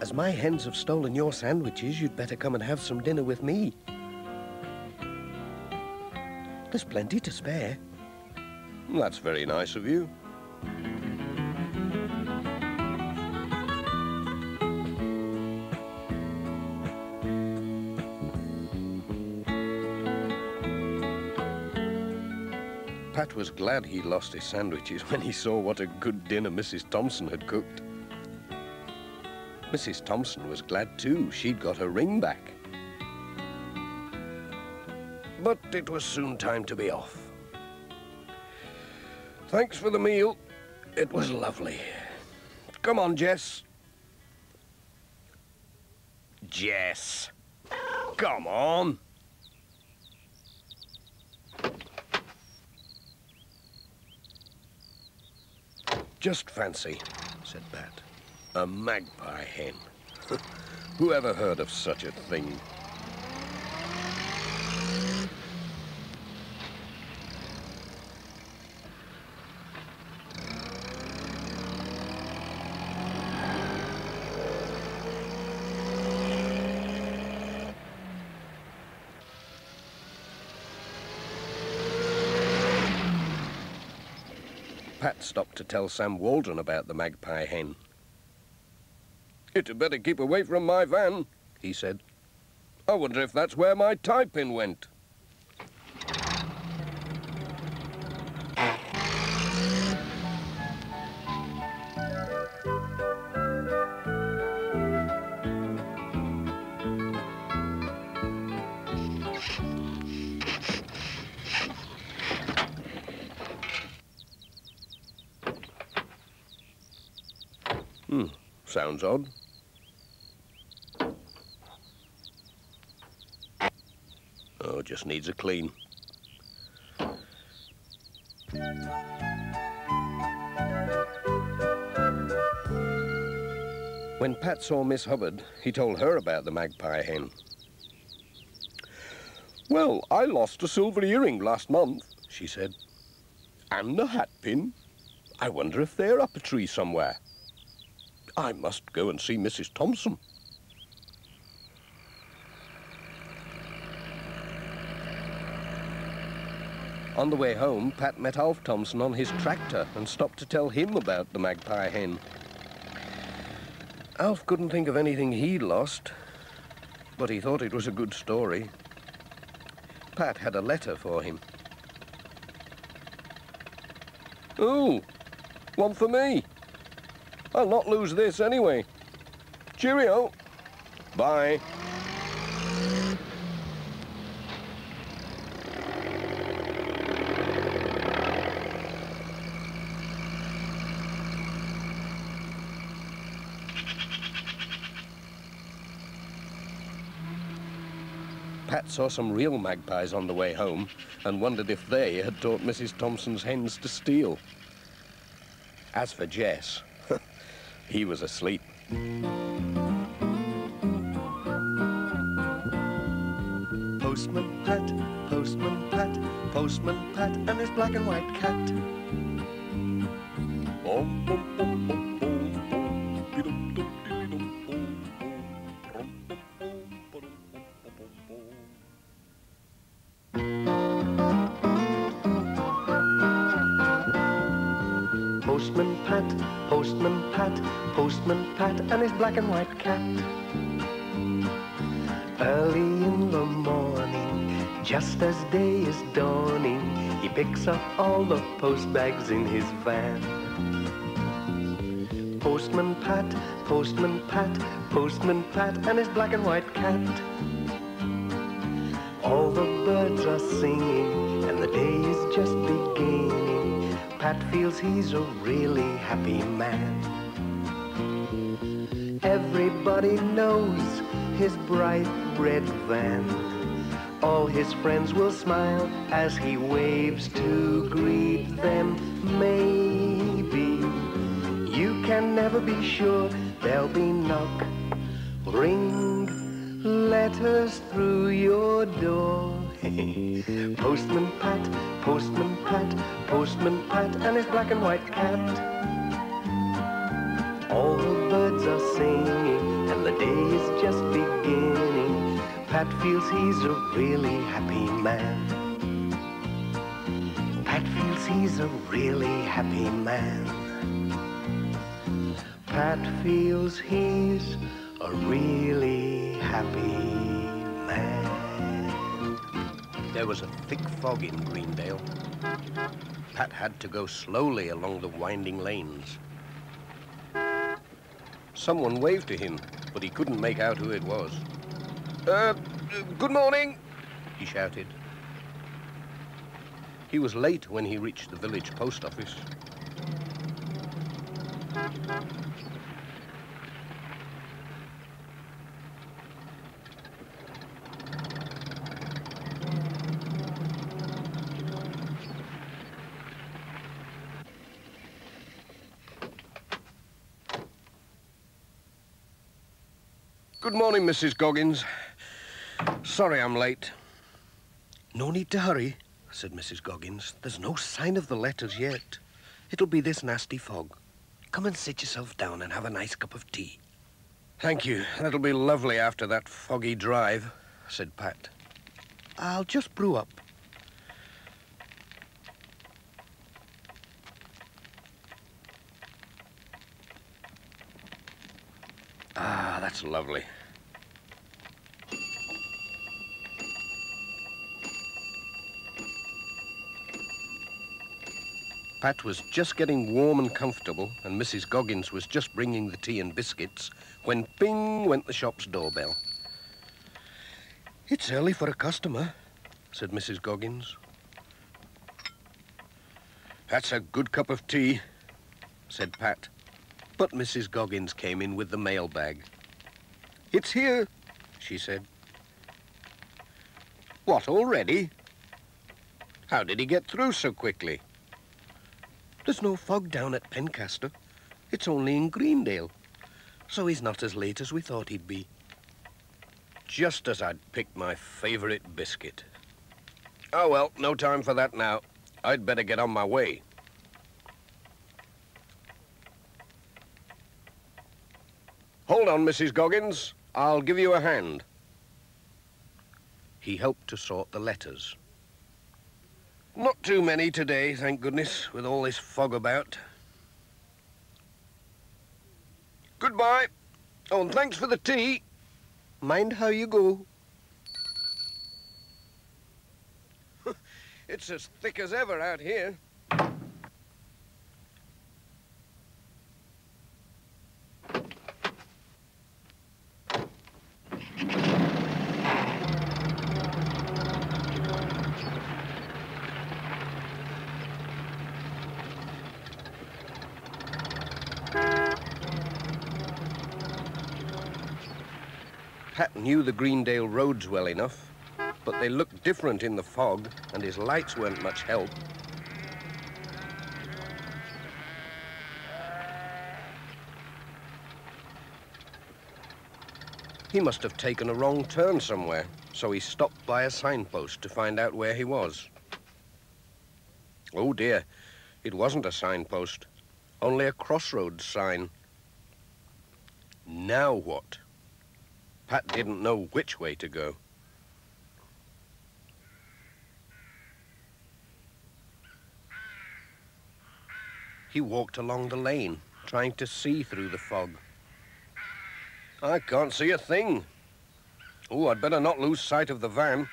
As my hens have stolen your sandwiches, you'd better come and have some dinner with me. There's plenty to spare. That's very nice of you. Pat was glad he lost his sandwiches when he saw what a good dinner Mrs. Thompson had cooked. Mrs. Thompson was glad too. She'd got her ring back. But it was soon time to be off. Thanks for the meal. It was lovely. Come on, Jess. Jess, come on. Just fancy, said Pat. A magpie hen. Who ever heard of such a thing? Pat stopped to tell Sam Waldron about the magpie hen. "You'd better keep away from my van," he said. "I wonder if that's where my tie-pin went." Sounds odd. Oh, just needs a clean. When Pat saw Miss Hubbard, he told her about the magpie hen. "Well, I lost a silver earring last month," she said. "And a hat pin. I wonder if they're up a tree somewhere. I must go and see Mrs. Thompson." On the way home, Pat met Alf Thompson on his tractor and stopped to tell him about the magpie hen. Alf couldn't think of anything he'd lost, but he thought it was a good story. Pat had a letter for him. "Ooh, one for me. I'll not lose this anyway. Cheerio. Bye." Pat saw some real magpies on the way home and wondered if they had taught Mrs. Thompson's hens to steal. As for Jess, he was asleep. Postman Pat, Postman Pat, Postman Pat, and his black and white cat. Bom, bom, bom, bom, bom, bom, dee-dum, dum, dee-dum, bom, bom, brum, bum, bom, ba-dum, bum, bum, bum, bom. Postman Pat, Postman Pat, Postman Pat, and his black and white cat. Early in the morning, just as day is dawning, he picks up all the post bags in his van. Postman Pat, Postman Pat, Postman Pat, and his black and white cat. All the birds are singing, and the day is just beginning. Pat feels he's a really happy man. Everybody knows his bright red van. All his friends will smile as he waves to greet them. Maybe you can never be sure. There'll be knock, ring, letters through your door. Postman Pat, Postman Pat, Postman Pat, and his black and white cat. All the birds are singing, and the day is just beginning. Pat feels he's a really happy man. Pat feels he's a really happy man. Pat feels he's a really happy man. There was a thick fog in Greendale. Pat had to go slowly along the winding lanes. Someone waved to him, but he couldn't make out who it was. Good morning," he shouted. He was late when he reached the village post office. "Good morning, Mrs. Goggins. Sorry I'm late." "No need to hurry," said Mrs. Goggins. "There's no sign of the letters yet. It'll be this nasty fog. Come and sit yourself down and have a nice cup of tea." "Thank you. That'll be lovely after that foggy drive," said Pat. "I'll just brew up." that's lovely. Pat was just getting warm and comfortable, and Mrs. Goggins was just bringing the tea and biscuits, when bing went the shop's doorbell. "It's early for a customer," said Mrs. Goggins. "That's a good cup of tea," said Pat. But Mrs. Goggins came in with the mailbag. "It's here," she said. "What, already? How did he get through so quickly?" "There's no fog down at Pencaster. It's only in Greendale. So he's not as late as we thought he'd be." Just as I'd picked my favourite biscuit. Oh, well, no time for that now. I'd better get on my way. Hold on, Mrs. Goggins. I'll give you a hand. He helped to sort the letters. Not too many today, thank goodness, with all this fog about. Goodbye. Oh, and thanks for the tea. Mind how you go. It's as thick as ever out here. Pat knew the Greendale roads well enough, but they looked different in the fog, and his lights weren't much help. He must have taken a wrong turn somewhere, so he stopped by a signpost to find out where he was. Oh dear, it wasn't a signpost, only a crossroads sign. Now what? Pat didn't know which way to go. He walked along the lane, trying to see through the fog. I can't see a thing. Oh, I'd better not lose sight of the van.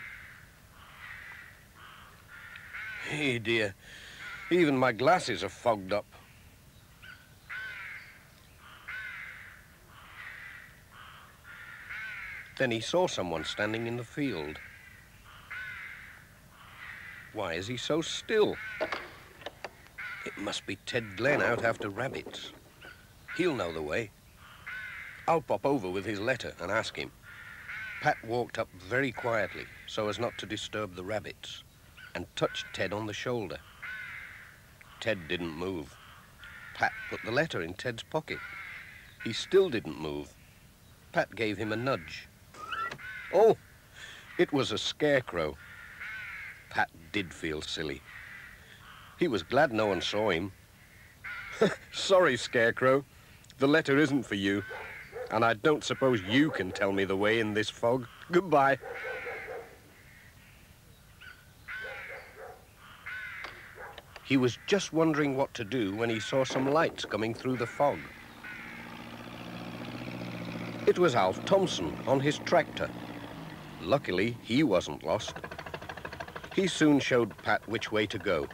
Hey, dear, even my glasses are fogged up. Then he saw someone standing in the field. Why is he so still? It must be Ted Glenn out after rabbits. He'll know the way. I'll pop over with his letter and ask him. Pat walked up very quietly so as not to disturb the rabbits and touched Ted on the shoulder. Ted didn't move. Pat put the letter in Ted's pocket. He still didn't move. Pat gave him a nudge. Oh, it was a scarecrow. Pat did feel silly. He was glad no one saw him. Sorry, Scarecrow. The letter isn't for you. And I don't suppose you can tell me the way in this fog. Goodbye. He was just wondering what to do when he saw some lights coming through the fog. It was Alf Thompson on his tractor. Luckily, he wasn't lost. He soon showed Pat which way to go.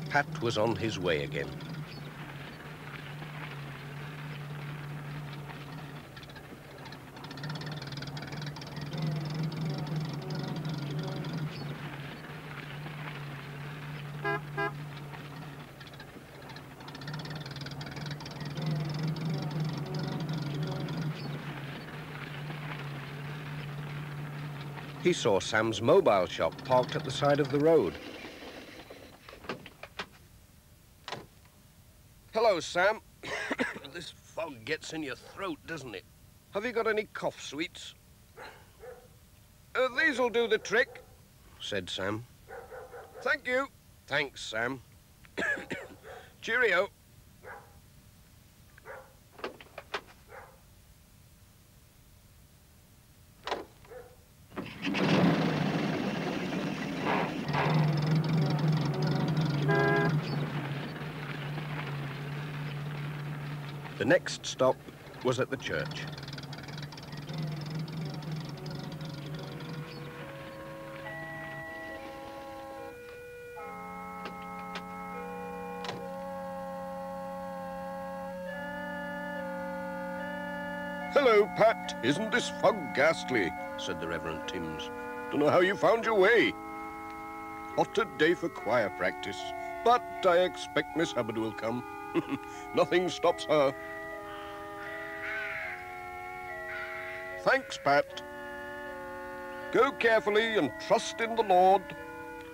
Pat was on his way again. He saw Sam's mobile shop parked at the side of the road. Hello, Sam. This fog gets in your throat, doesn't it? Have you got any cough sweets? These'll do the trick, said Sam. Thank you. Thanks, Sam. Cheerio. The next stop was at the church. Hello, Pat. Isn't this fog ghastly? Said the Reverend Timms. Don't know how you found your way. What a day for choir practice. But I expect Miss Hubbard will come. Nothing stops her. Thanks, Pat. Go carefully and trust in the Lord.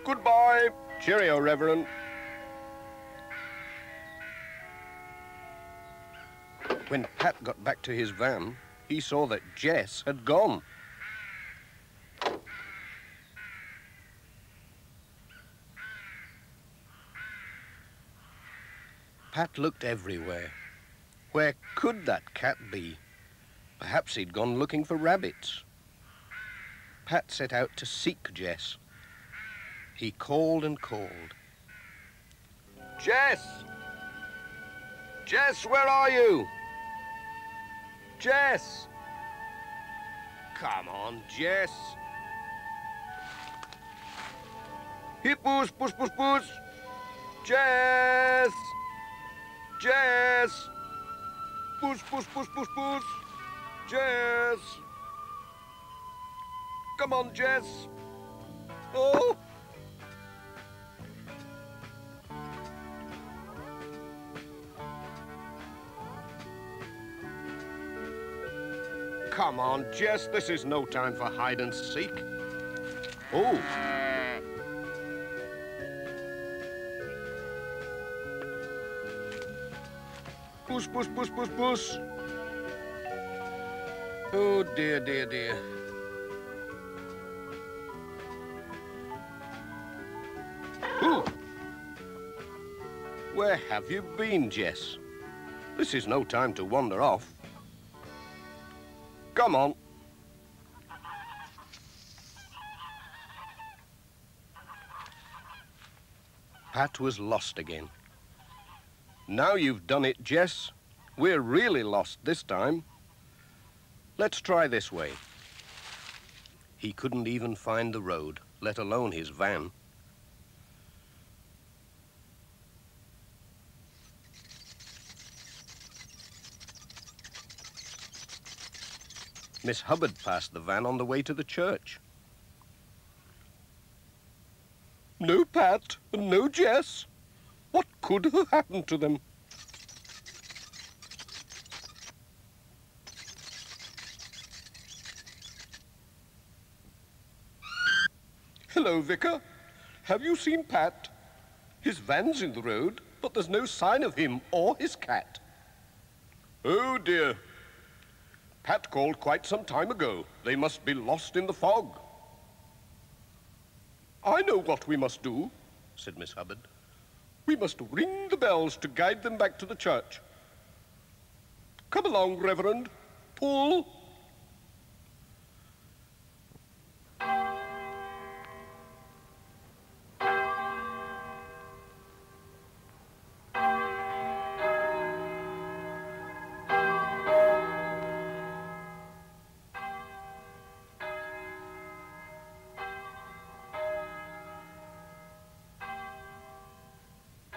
Goodbye. Cheerio, Reverend. When Pat got back to his van, he saw that Jess had gone. Pat looked everywhere. Where could that cat be? Perhaps he'd gone looking for rabbits. Pat set out to seek Jess. He called and called. Jess! Jess, where are you? Jess! Come on, Jess. Here, puss, puss, puss, puss. Jess! Jess! Puss, puss, puss, puss, puss. Jess! Come on, Jess. Oh! Come on, Jess, this is no time for hide and seek. Oh. Puss, puss, puss, puss, puss. Oh, dear, dear, dear. Ooh. Where have you been, Jess? This is no time to wander off. Come on. Pat was lost again. Now you've done it, Jess. We're really lost this time. Let's try this way. He couldn't even find the road, let alone his van. Miss Hubbard passed the van on the way to the church. No Pat and no Jess. What could have happened to them? Hello, Vicar. Have you seen Pat? His van's in the road, but there's no sign of him or his cat. Oh, dear. Pat called quite some time ago. They must be lost in the fog. I know what we must do, said Miss Hubbard. We must ring the bells to guide them back to the church. Come along, Reverend. Pull.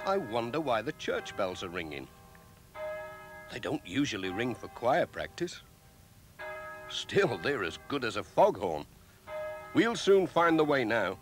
I wonder why the church bells are ringing. They don't usually ring for choir practice. Still, they're as good as a foghorn. We'll soon find the way now.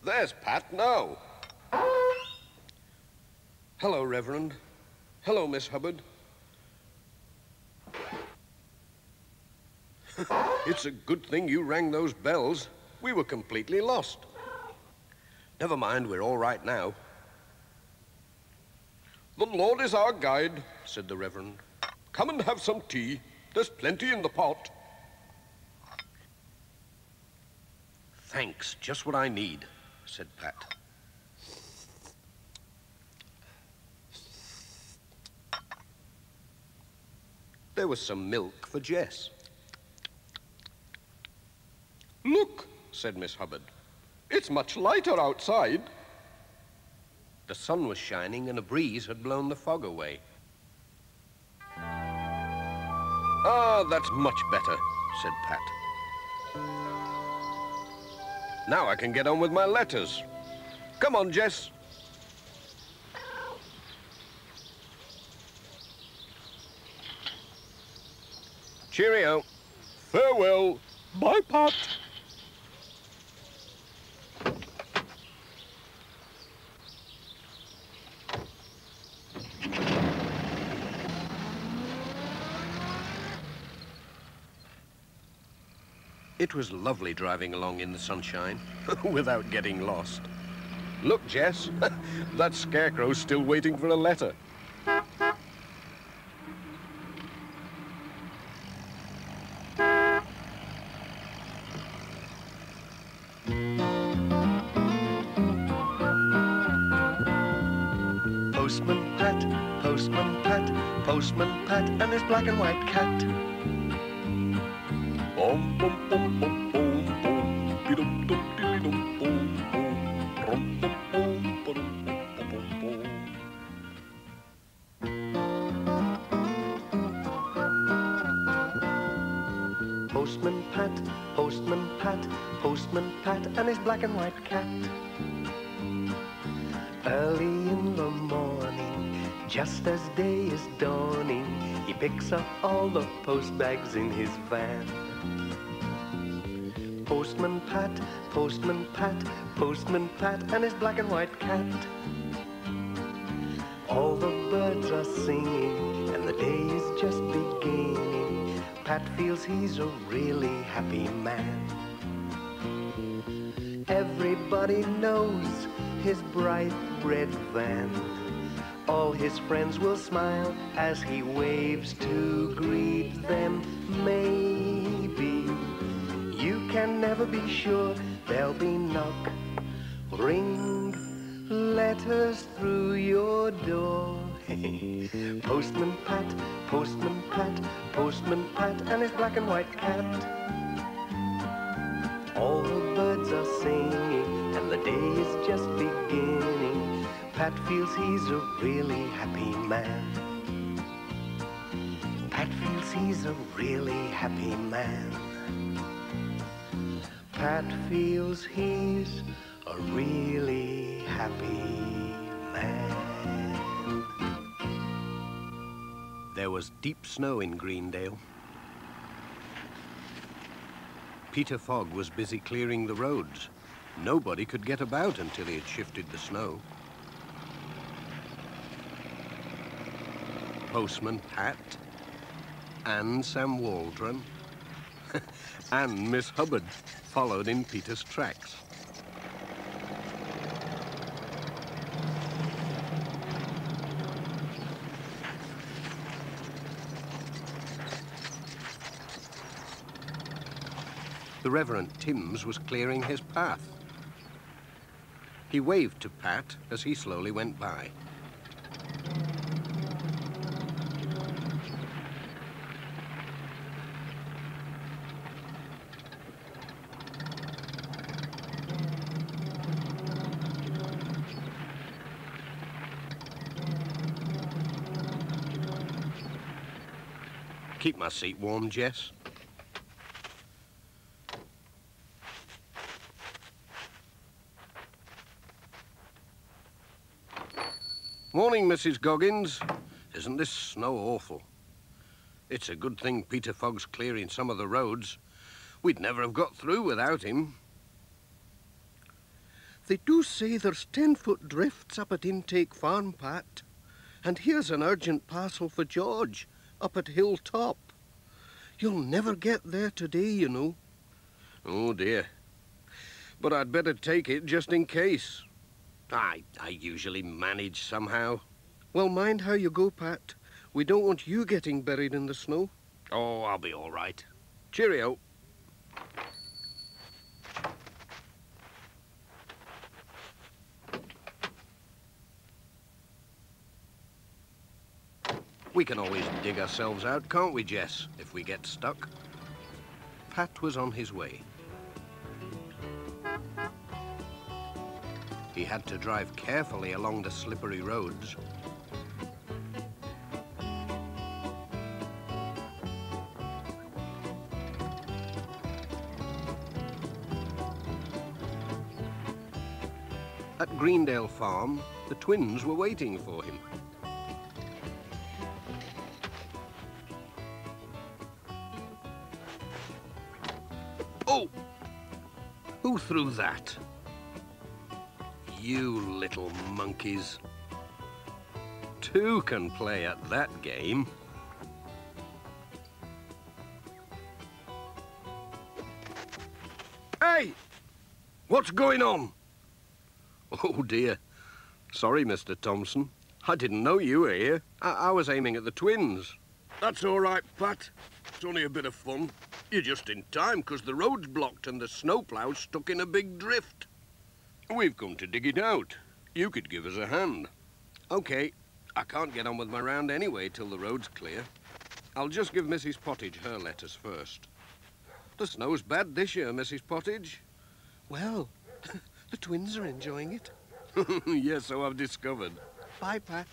There's Pat now. Hello, Reverend. Hello, Miss Hubbard. It's a good thing you rang those bells. We were completely lost. Never mind, we're all right now. The Lord is our guide, said the Reverend. Come and have some tea. There's plenty in the pot. Thanks, just what I need, said Pat. There was some milk for Jess. Look, said Miss Hubbard. It's much lighter outside. The sun was shining and a breeze had blown the fog away. Ah, that's much better, said Pat. Now I can get on with my letters. Come on, Jess. Cheerio. Farewell. Bye, Pat. It was lovely driving along in the sunshine, without getting lost. Look, Jess, that scarecrow's still waiting for a letter. Postman Pat, Postman Pat, Postman Pat, and his black and white cat. Bum bum bum bum bum bum, be-dum dum dilly dum bum bum, rum bum bum ba-dum bum bum bum. Postman Pat, Postman Pat, Postman Pat, and his black and white cat. Early in the morning, just as day is dawning, he picks up all the post bags in his van. Postman Pat, Postman Pat, Postman Pat, and his black and white cat. All the birds are singing, and the day is just beginning. Pat feels he's a really happy man. Everybody knows his bright red van. All his friends will smile as he waves to greet them. Maybe you can never be sure there'll be knock, ring, letters through your door. Postman Pat, Postman Pat, Postman Pat, and his black and white cat. All the birds are singing, and the day is just beginning. Pat feels he's a really happy man. Pat feels he's a really happy man. Pat feels he's a really happy man. There was deep snow in Greendale. Peter Fogg was busy clearing the roads. Nobody could get about until he had shifted the snow. Postman Pat, and Sam Waldron, and Miss Hubbard followed in Peter's tracks. The Reverend Timms was clearing his path. He waved to Pat as he slowly went by. Keep my seat warm, Jess. Morning, Mrs. Goggins. Isn't this snow awful? It's a good thing Peter Fogg's clearing some of the roads. We'd never have got through without him. They do say there's 10-foot drifts up at Intake Farm, Pat. And here's an urgent parcel for George, up at Hilltop. You'll never get there today, you know. Oh, dear. But I'd better take it just in case. I usually manage somehow. Well, mind how you go, Pat. We don't want you getting buried in the snow. Oh, I'll be all right. Cheerio. We can always dig ourselves out, can't we, Jess, if we get stuck? Pat was on his way. He had to drive carefully along the slippery roads. At Greendale Farm, the twins were waiting for him. Oh! Who threw that? You little monkeys. Two can play at that game. Hey! What's going on? Oh dear. Sorry, Mr. Thompson. I didn't know you were here. I was aiming at the twins. That's all right, Pat. It's only a bit of fun. You're just in time, 'cause the road's blocked and the snowplow's stuck in a big drift. We've come to dig it out. You could give us a hand. OK. I can't get on with my round anyway till the road's clear. I'll just give Mrs. Pottage her letters first. The snow's bad this year, Mrs. Pottage. Well, the twins are enjoying it. Yes, so I've discovered. Bye, Pat.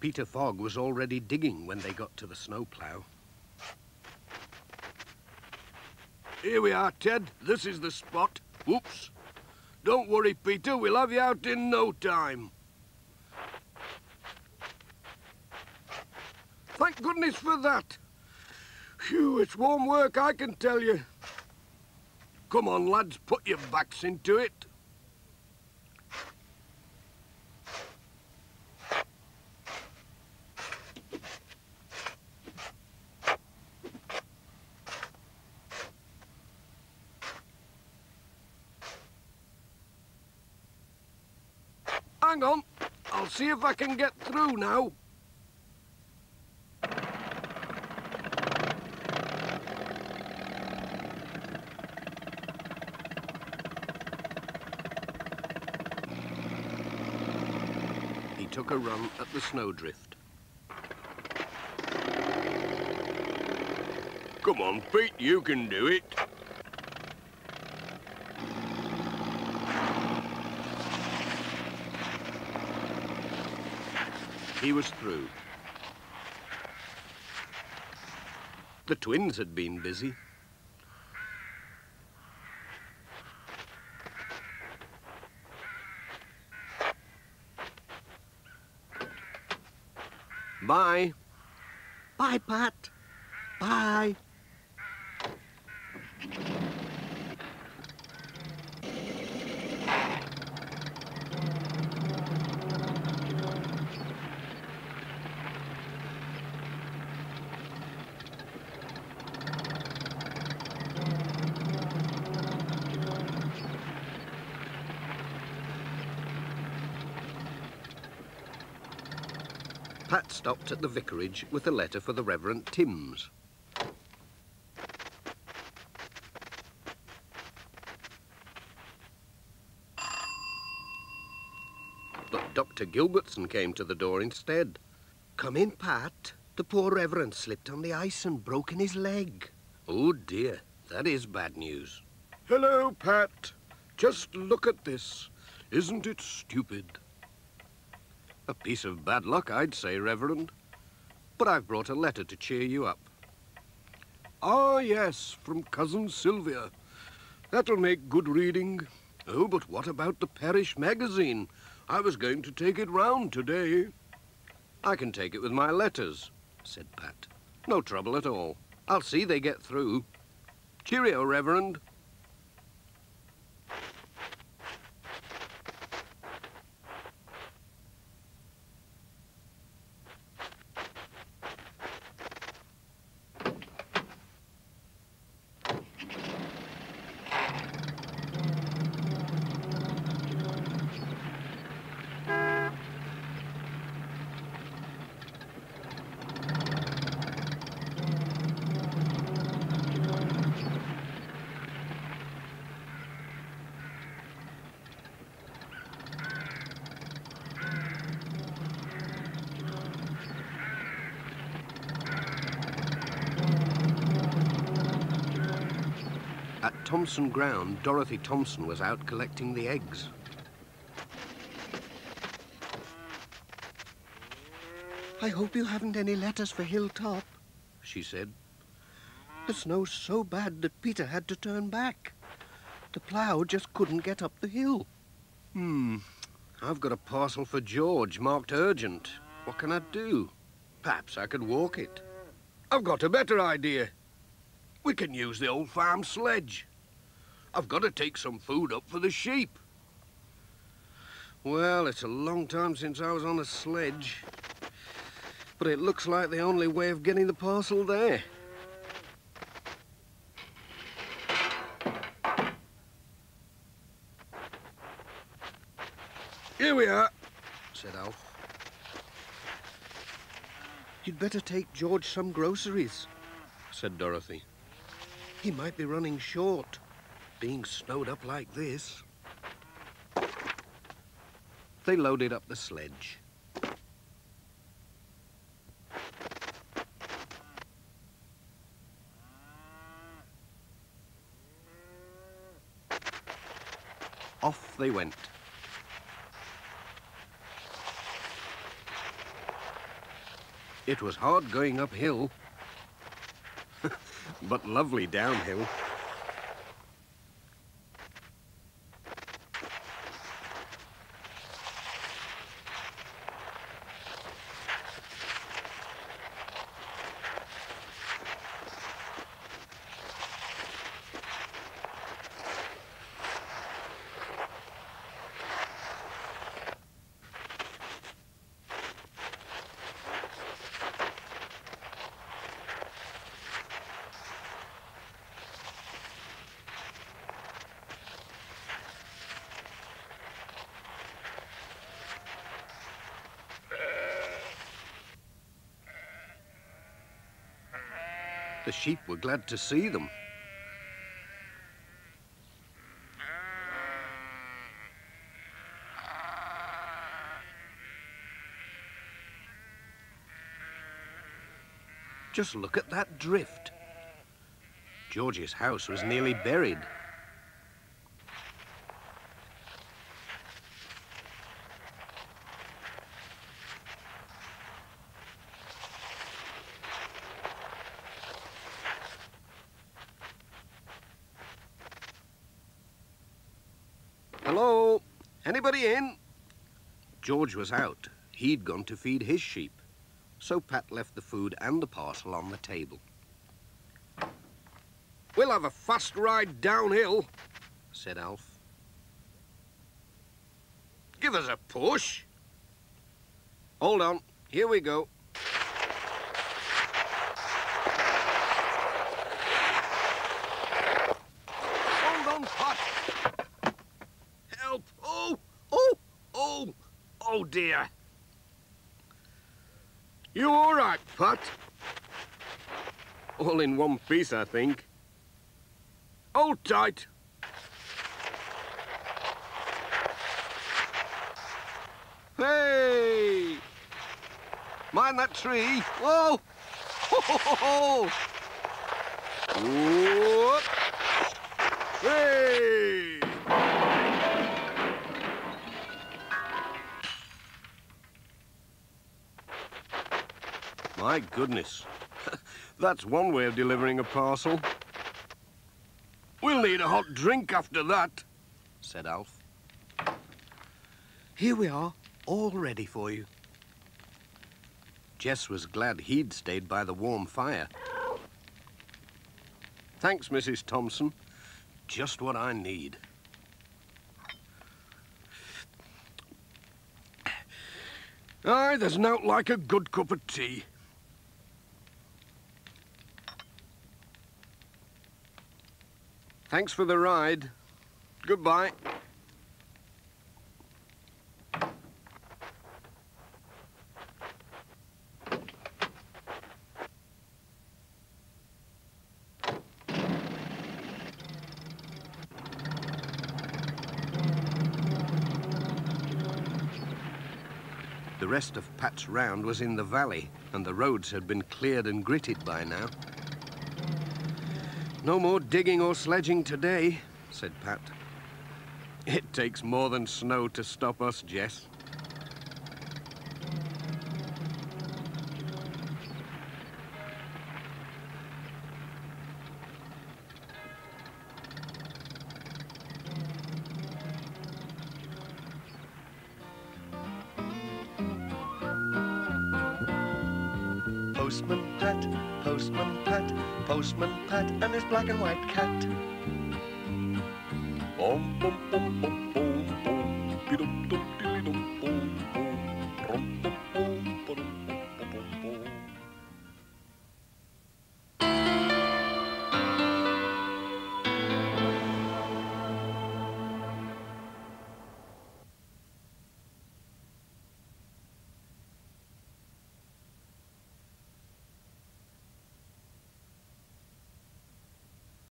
Peter Fogg was already digging when they got to the snowplow. Here we are, Ted. This is the spot. Whoops. Don't worry, Peter. We'll have you out in no time. Thank goodness for that. Phew, it's warm work, I can tell you. Come on, lads, put your backs into it. Hang on, I'll see if I can get through now. He took a run at the snowdrift. Come on, Pete, you can do it. He was through. The twins had been busy. Bye. Bye, Pat. Bye. Pat stopped at the vicarage with a letter for the Reverend Timms. But Dr. Gilbertson came to the door instead. Come in, Pat. The poor Reverend slipped on the ice and broken his leg. Oh dear, that is bad news. Hello, Pat. Just look at this. Isn't it stupid? A piece of bad luck, I'd say, Reverend. But I've brought a letter to cheer you up. Ah, yes, from Cousin Sylvia. That'll make good reading. Oh, but what about the parish magazine? I was going to take it round today. I can take it with my letters, said Pat. No trouble at all. I'll see they get through. Cheerio, Reverend. Thompson ground, Dorothy Thompson was out collecting the eggs. I hope you haven't any letters for Hilltop, she said. The snow's so bad that Peter had to turn back. The plough just couldn't get up the hill. I've got a parcel for George, marked urgent. What can I do? Perhaps I could walk it. I've got a better idea. We can use the old farm sledge. I've got to take some food up for the sheep. Well, it's a long time since I was on a sledge. But it looks like the only way of getting the parcel there. Here we are, said Alf. You'd better take George some groceries, said Dorothy. He might be running short, being snowed up like this. They loaded up the sledge. Off they went. It was hard going uphill, but lovely downhill. The sheep were glad to see them. Just look at that drift. George's house was nearly buried. Hello? Anybody in? George was out. He'd gone to feed his sheep. So Pat left the food and the parcel on the table. We'll have a fast ride downhill, said Alf. Give us a push. Hold on. Here we go. Hold on, Pat. Help. Oh, dear. You all right, Pat? All in one piece, I think. Hold tight. Hey! Mind that tree. Whoa! Ho, ho, ho, ho. Whoop. Hey! My goodness. That's one way of delivering a parcel, We'll need a hot drink after that, said Alf. Here we are, all ready for you. Jess was glad he'd stayed by the warm fire. Thanks, Mrs. Thompson. Just what I need. Aye, there's nought like a good cup of tea. Thanks for the ride. Goodbye. The rest of Pat's round was in the valley, and the roads had been cleared and gritted by now. No more digging or sledging today, said Pat. It takes more than snow to stop us, Jess. Postman Pat, Postman Pat, Postman Pat and his black and white cat. Bum bum bum bum